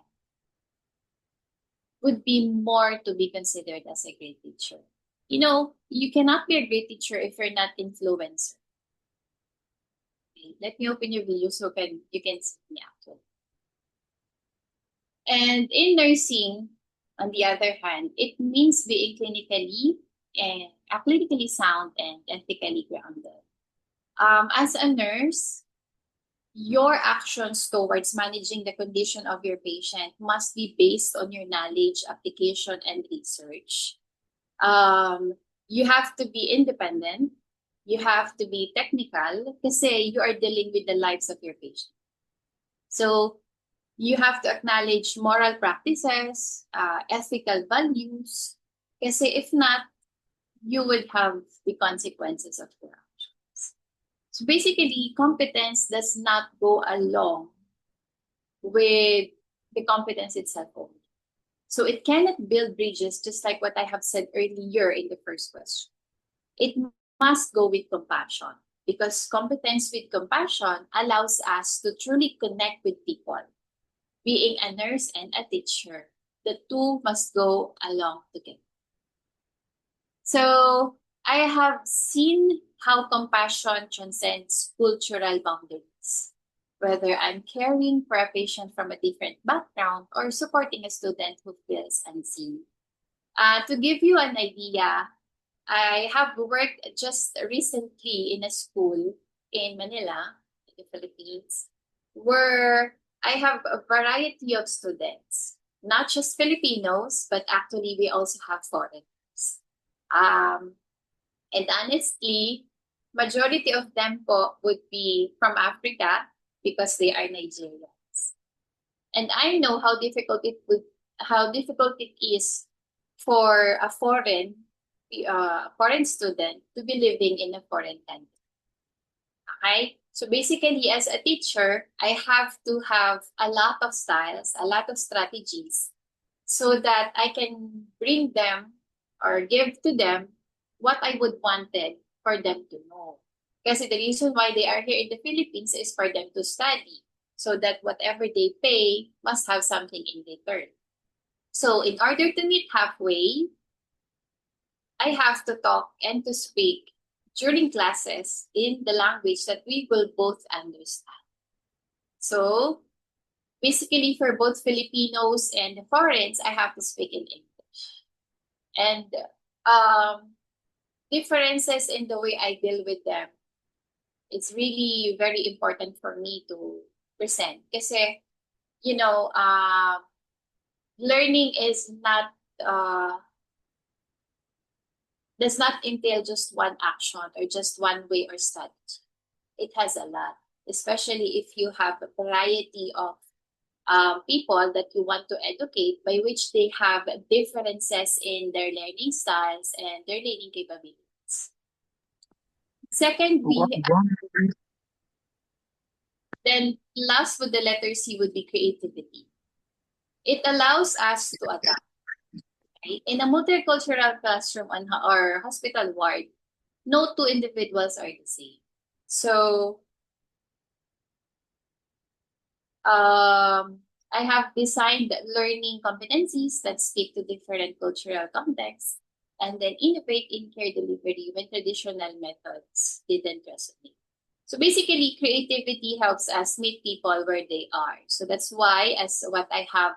would be more to be considered as a great teacher. You know, you cannot be a great teacher if you're not influencer. Okay, let me open your video so you can see me actually. And in nursing, on the other hand, it means being clinically sound and ethically grounded. As a nurse, your actions towards managing the condition of your patient must be based on your knowledge, application, and research. You have to be independent. You have to be technical kasi you are dealing with the lives of your patient. So you have to acknowledge moral practices, ethical values, kasi if not, you would have the consequences of your actions. So basically, competence does not go along with the competence itself only. So it cannot build bridges, just like what I have said earlier in the first question. It must go with compassion, because competence with compassion allows us to truly connect with people. Being a nurse and a teacher, the two must go along together. So I have seen how compassion transcends cultural boundaries, whether I'm caring for a patient from a different background or supporting a student who feels unseen. To give you an idea, I have worked just recently in a school in Manila, in the Philippines, where I have a variety of students, not just Filipinos, but actually we also have foreigners. And honestly, majority of them po would be from Africa because they are Nigerians. And I know how difficult it is for a foreign student to be living in a foreign country. Okay? So basically, as a teacher, I have to have a lot of styles, a lot of strategies, so that I can bring them or give to them what I would wanted for them to know. Because the reason why they are here in the Philippines is for them to study, so that whatever they pay must have something in return. So in order to meet halfway, I have to talk and to speak during classes in the language that we will both understand. So basically, for both Filipinos and foreigners, I have to speak in English. And differences in the way I deal with them, it's really very important for me to present. Kasi, you know, learning is not, does not entail just one action or just one way or strategy. It has a lot, especially if you have a variety of people that you want to educate, by which they have differences in their learning styles and their learning capabilities. Secondly, then last with the letter C would be creativity. It allows us to adapt. Right? In a multicultural classroom or hospital ward, no two individuals are the same. So I have designed learning competencies that speak to different cultural contexts, and then innovate in care delivery when traditional methods didn't resonate. So basically, creativity helps us meet people where they are. So that's why, as what I have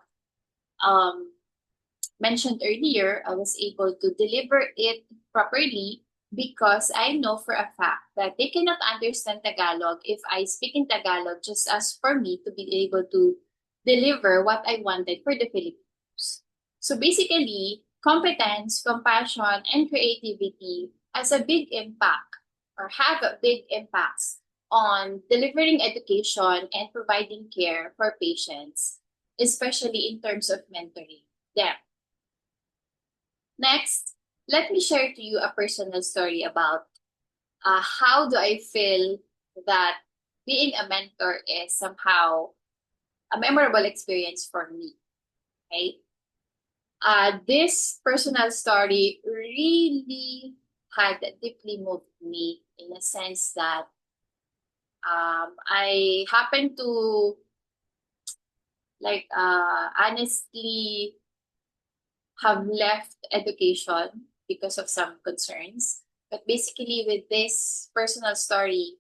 mentioned earlier, I was able to deliver it properly because I know for a fact that they cannot understand Tagalog if I speak in Tagalog, just as for me to be able to deliver what I wanted for the Filipinos. So basically, competence, compassion, and creativity has a big impact or have a big impacts on delivering education and providing care for patients, especially in terms of mentoring them. Next, let me share to you a personal story about how do I feel that being a mentor is somehow a memorable experience for me. Okay. This personal story really had deeply moved me in a sense that I happened to honestly have left education because of some concerns. But basically, with this personal story,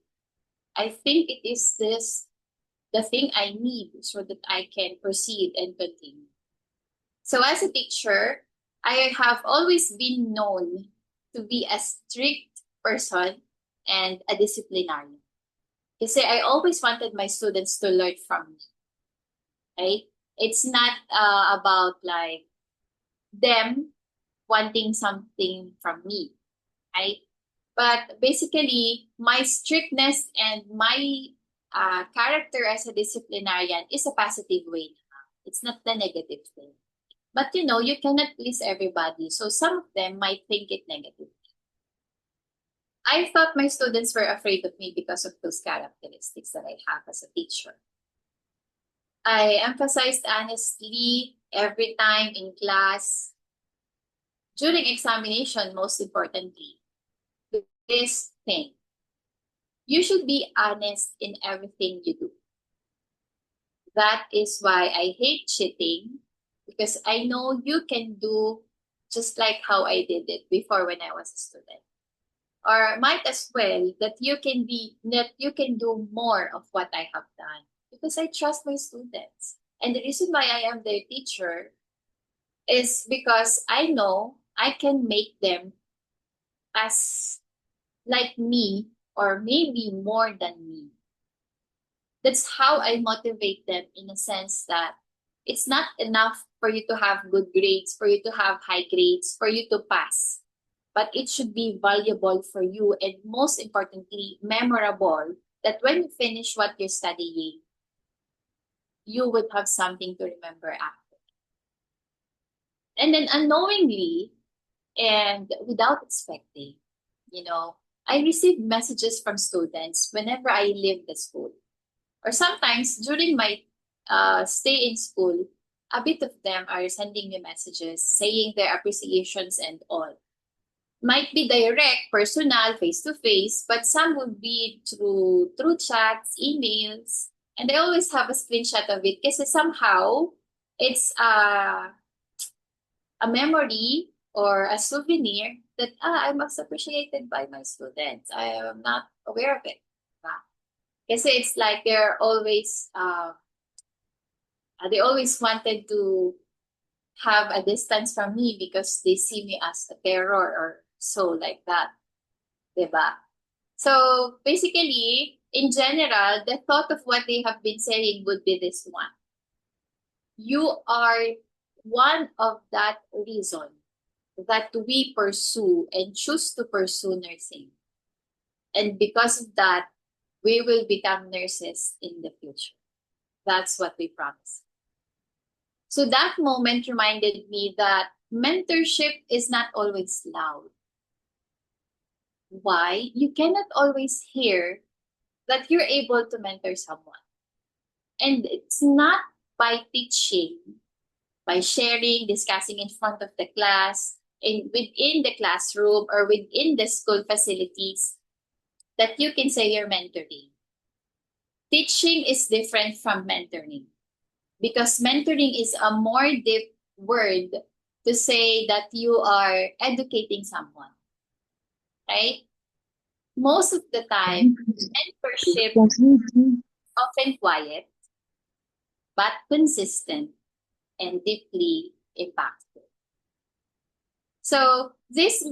I think it is the thing I need so that I can proceed and continue. So as a teacher, I have always been known to be a strict person and a disciplinarian. Because I always wanted my students to learn from me, right? It's not about like them wanting something from me, right? But basically, my strictness and my character as a disciplinarian is a positive way. It's not the negative thing. But you cannot please everybody. So some of them might think it negative. I thought my students were afraid of me because of those characteristics that I have as a teacher. I emphasized honestly every time in class, during examination, most importantly, this thing. You should be honest in everything you do. That is why I hate cheating, because I know you can do just like how I did it before when I was a student. Or might as well that you can do more of what I have done, because I trust my students. And the reason why I am their teacher is because I know I can make them as like me or maybe more than me. That's how I motivate them, in a sense that it's not enough for you to have good grades, for you to have high grades, for you to pass. But it should be valuable for you, and most importantly, memorable, that when you finish what you're studying, you would have something to remember after. And then unknowingly and without expecting, I receive messages from students whenever I leave the school. Or sometimes during my stay in school, a bit of them are sending me messages saying their appreciations and all. Might be direct, personal, face to face, but some would be through chats, emails, and I always have a screenshot of it because somehow it's a memory or a souvenir that I was appreciated by my students. I am not aware of it. Kasi it's like they always wanted to have a distance from me because they see me as a terror or so like that. Diba? So basically, in general, the thought of what they have been saying would be this one. You are one of that reason that we pursue and choose to pursue nursing. And because of that, we will become nurses in the future. That's what we promise. So that moment reminded me that mentorship is not always loud. Why? You cannot always hear that you're able to mentor someone. And it's not by teaching, by sharing, discussing in front of the class, within the classroom, or within the school facilities, that you can say you're mentoring. Teaching is different from mentoring, because mentoring is a more deep word to say that you are educating someone, right? Most of the time, mentorship is often quiet, but consistent and deeply impactful. So this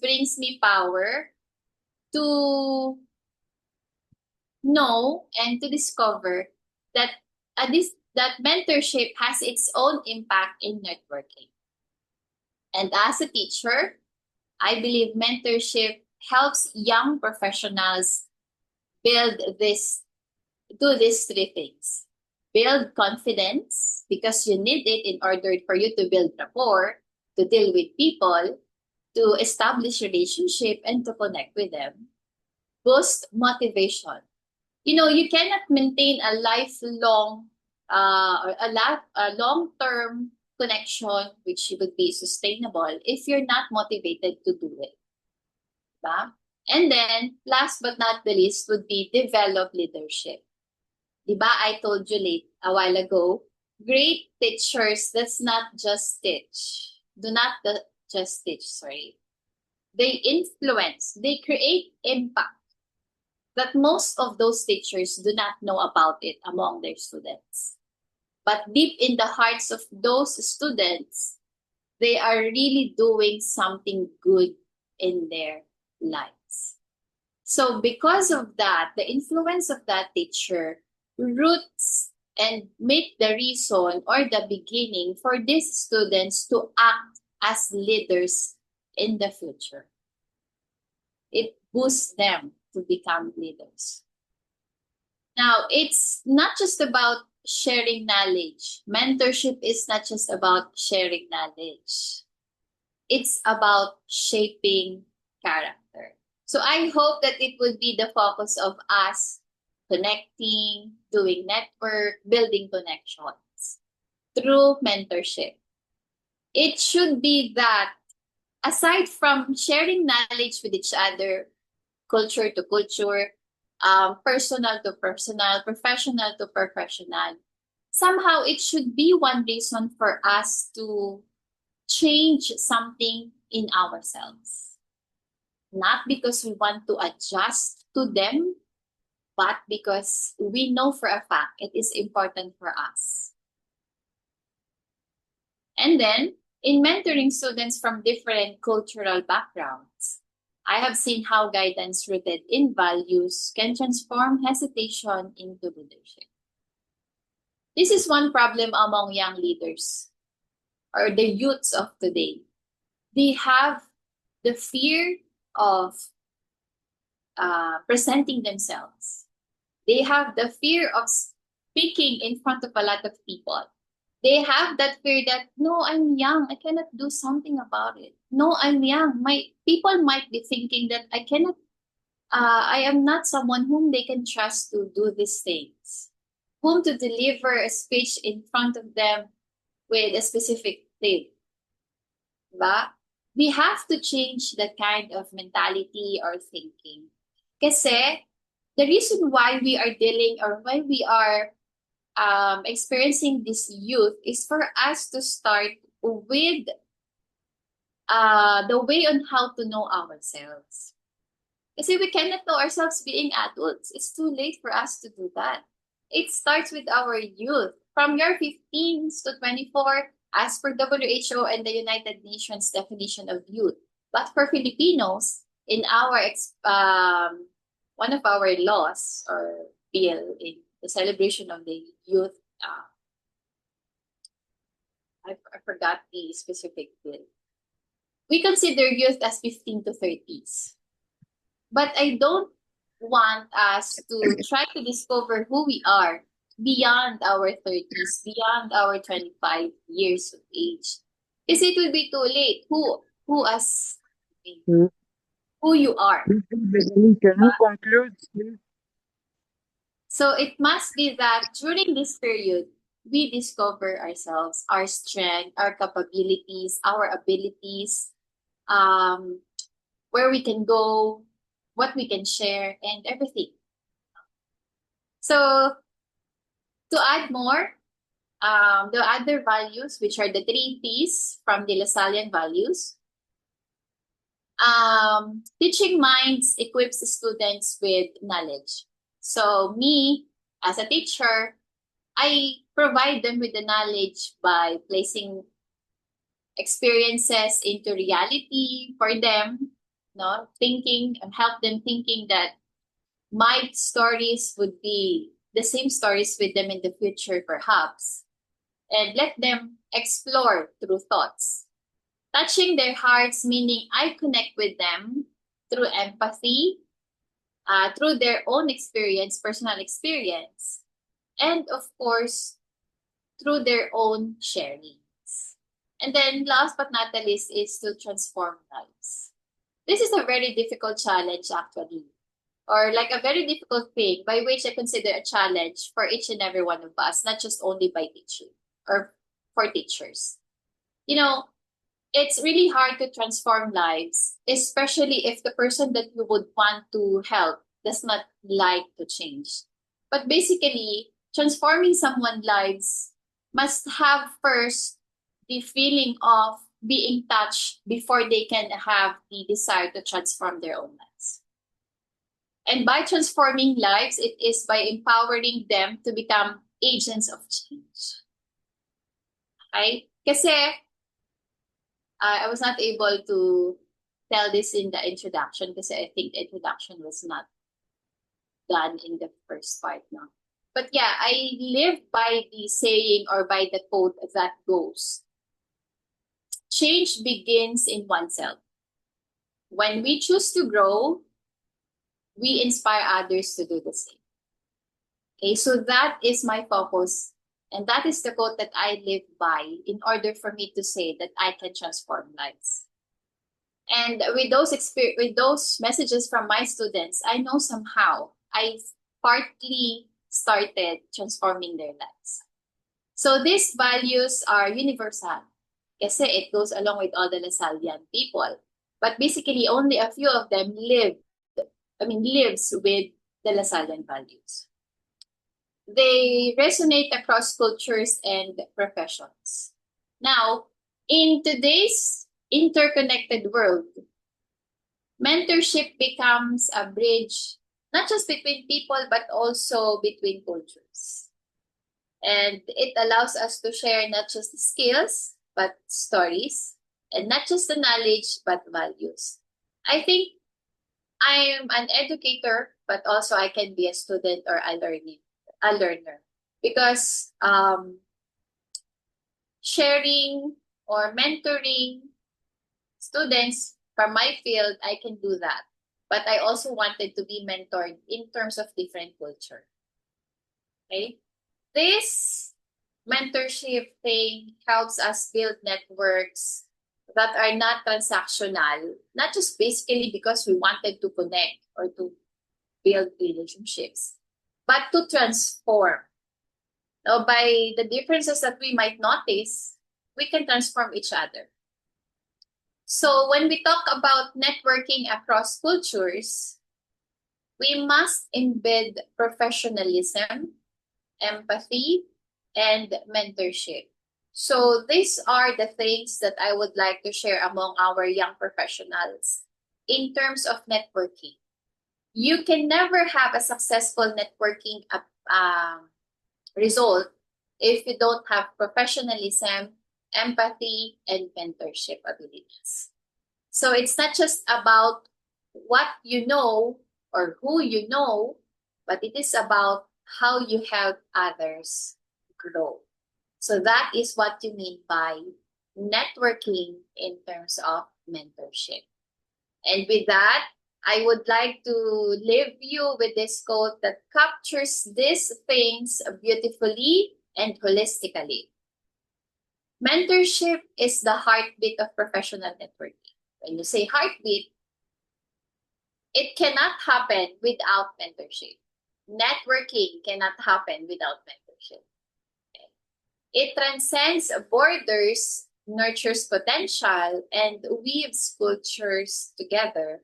brings me power to know and to discover that that mentorship has its own impact in networking. And as a teacher, I believe mentorship helps young professionals do these three things. Build confidence, because you need it in order for you to build rapport, to deal with people, to establish relationship and to connect with them. Boost motivation. You cannot maintain a lifelong or a long-term connection which would be sustainable if you're not motivated to do it. Diba? And then, last but not the least, would be develop leadership. Diba, I told you a while ago, great teachers does not just teach. Just teach, sorry. They influence, they create impact that most of those teachers do not know about it among their students. But deep in the hearts of those students, they are really doing something good in their lives. So because of that, the influence of that teacher roots and make the reason or the beginning for these students to act as leaders in the future. It boosts them to become leaders. Now, it's not just about sharing knowledge. Mentorship is not just about sharing knowledge. It's about shaping character. So I hope that it would be the focus of us connecting, doing network, building connections through mentorship. It should be that aside from sharing knowledge with each other, culture to culture, personal to personal, professional to professional, somehow it should be one reason for us to change something in ourselves. Not because we want to adjust to them, but because we know for a fact it is important for us. And then, in mentoring students from different cultural backgrounds, I have seen how guidance rooted in values can transform hesitation into leadership. This is one problem among young leaders or the youths of today. They have the fear of presenting themselves. They have the fear of speaking in front of a lot of people. They have that fear that, no, I'm young, I cannot do something about it. No, I'm young. People might be thinking that I am not someone whom they can trust to do these things, whom to deliver a speech in front of them with a specific thing. Diba? We have to change that kind of mentality or thinking. Kasi the reason why we are dealing or why we are experiencing this youth is for us to start with the way on how to know ourselves. Kasi we cannot know ourselves being adults. It's too late for us to do that. It starts with our youth. From your 15s to 24, as per WHO and the United Nations definition of youth. But for Filipinos, in our one of our laws or bill in the celebration of the youth, I forgot the specific bill. We consider youth as 15 to 30s. But I don't want us to try to discover who we are beyond our 30s, beyond our 25 years of age. Because it will be too late. Who you are. Can you conclude, please? So it must be that during this period, we discover ourselves, our strength, our capabilities, our abilities, where we can go, what we can share, and everything. So to add more, the other values, which are the 3 P's from the Lasallian values, teaching minds equips students with knowledge. So me, as a teacher, I provide them with the knowledge by placing experiences into reality for them, thinking and help them thinking that my stories would be the same stories with them in the future, perhaps, and let them explore through thoughts. Touching their hearts, meaning I connect with them through empathy, through their own experience, personal experience, and of course, through their own sharings. And then last but not the least is to transform lives. This is a very difficult challenge actually, or like a very difficult thing by which I consider a challenge for each and every one of us, not just only by teaching or for teachers. You know, it's really hard to transform lives, especially if the person that you would want to help does not like to change. But basically, transforming someone's lives must have first the feeling of being touched before they can have the desire to transform their own lives. And by transforming lives, it is by empowering them to become agents of change. Okay? Kasi I was not able to tell this in the introduction because I think the introduction was not done in the first part now. But yeah, I live by the saying or by the quote that goes, change begins in oneself. When we choose to grow, we inspire others to do the same. Okay, so that is my focus. And that is the quote that I live by in order for me to say that I can transform lives. And with those messages from my students, I know somehow I partly started transforming their lives. So these values are universal kasi it goes along with all the Lasallian people. But basically only a few of them lives with the Lasallian values. They resonate across cultures and professions. Now, in today's interconnected world, mentorship becomes a bridge not just between people but also between cultures. And it allows us to share not just the skills but stories, and not just the knowledge but values. I think I'm an educator, but also I can be a student or a learner because sharing or mentoring students from my field, I can do that. But I also wanted to be mentored in terms of different culture. Okay? This mentorship thing helps us build networks that are not transactional, not just basically because we wanted to connect or to build relationships, but to transform. Now, by the differences that we might notice, we can transform each other. So when we talk about networking across cultures, we must embed professionalism, empathy, and mentorship. So these are the things that I would like to share among our young professionals in terms of networking. You can never have a successful networking result if you don't have professionalism, empathy, and mentorship abilities. So it's not just about what you know or who you know, but it is about how you help others grow. So that is what you mean by networking in terms of mentorship. And with that, I would like to leave you with this quote that captures these things beautifully and holistically. Mentorship is the heartbeat of professional networking. When you say heartbeat, it cannot happen without mentorship. Networking cannot happen without mentorship. Okay? It transcends borders, nurtures potential, and weaves cultures together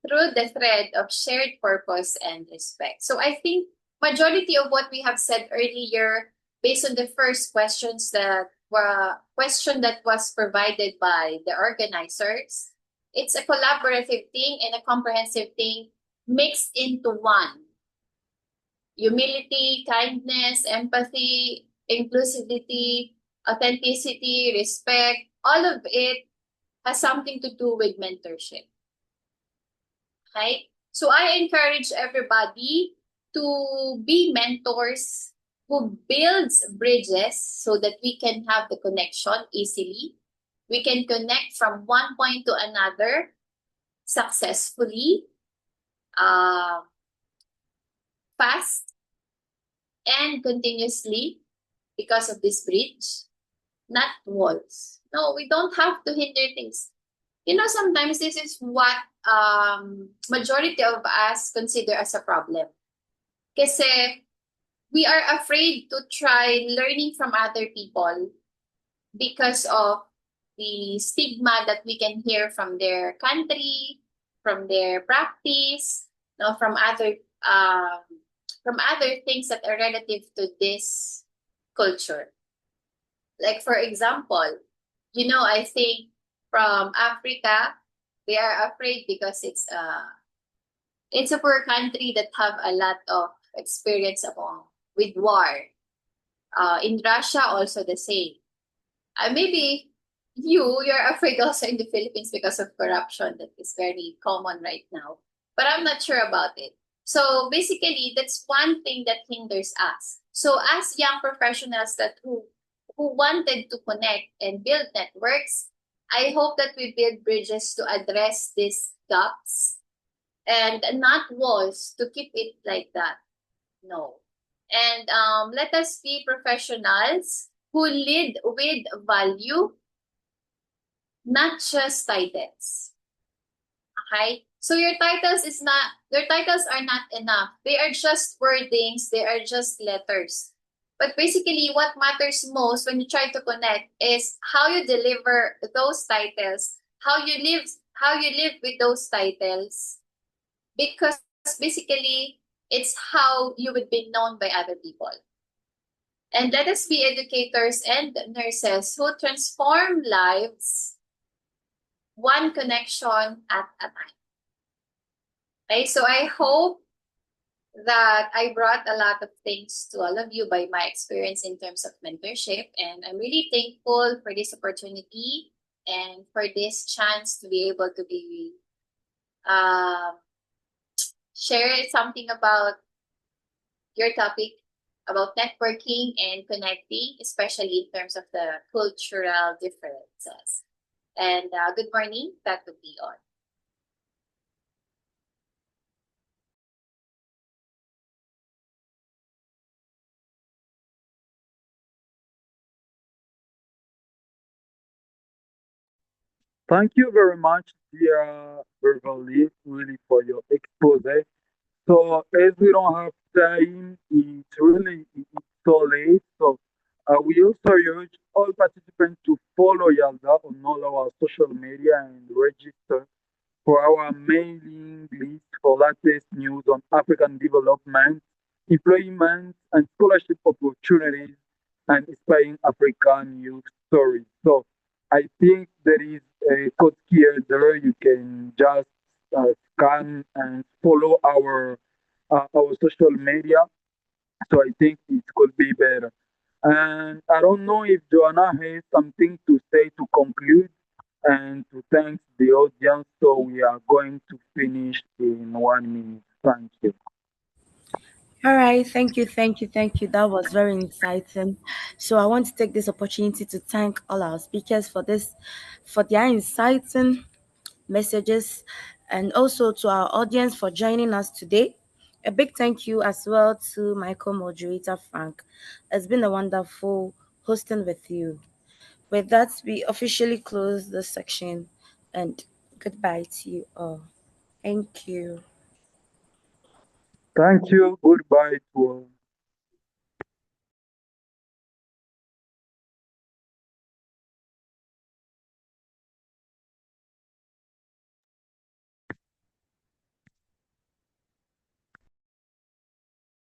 through the thread of shared purpose and respect. So I think majority of what we have said earlier, based on the first questions that was provided by the organizers, it's a collaborative thing and a comprehensive thing mixed into one. Humility, kindness, empathy, inclusivity, authenticity, respect, all of it has something to do with mentorship. Okay? So I encourage everybody to be mentors who builds bridges so that we can have the connection easily. We can connect from one point to another successfully, fast, and continuously because of this bridge, not walls. No, we don't have to hinder things. Sometimes this is what majority of us consider as a problem. Kasi we are afraid to try learning from other people because of the stigma that we can hear from their country, from their practice, from other things that are relative to this culture. Like for example, I think from Africa, they are afraid because it's a poor country that have a lot of experience with war. In Russia, also the same. Maybe you're afraid also in the Philippines because of corruption that is very common right now. But I'm not sure about it. So basically, that's one thing that hinders us. So as young professionals who wanted to connect and build networks, I hope that we build bridges to address these gaps and not walls to keep it like that. No. And let us be professionals who lead with value, not just titles. Okay? So your titles are not enough. They are just wordings, they are just letters. But basically what matters most when you try to connect is how you deliver those titles, how you live with those titles. Because basically it's how you would be known by other people. And let us be educators and nurses who transform lives one connection at a time. Okay, so I hope that I brought a lot of things to all of you by my experience in terms of mentorship. And I'm really thankful for this opportunity and for this chance to be able to be share something about your topic about networking and connecting, especially in terms of the cultural differences. And good morning, that would be all. Thank you very much, dear Beverly, really for your expose. So as we don't have time, it's so late. So we also urge all participants to follow Yalda on all our social media and register for our mailing list for latest news on African development, employment, and scholarship opportunities and inspiring African youth stories. So I think there is a code here there. You can just scan and follow our social media. So I think it could be better. And I don't know if Joanna has something to say to conclude and to thank the audience. So we are going to finish in 1 minute. Thank you. All right, thank you, thank you, thank you. That was very exciting. So I want to take this opportunity to thank all our speakers for their exciting messages, and also to our audience for joining us today. A big thank you as well to my co-moderator Frank. It's been a wonderful hosting with you. With that, we officially close this section, and goodbye to you all. Thank you. Thank you. Goodbye to all.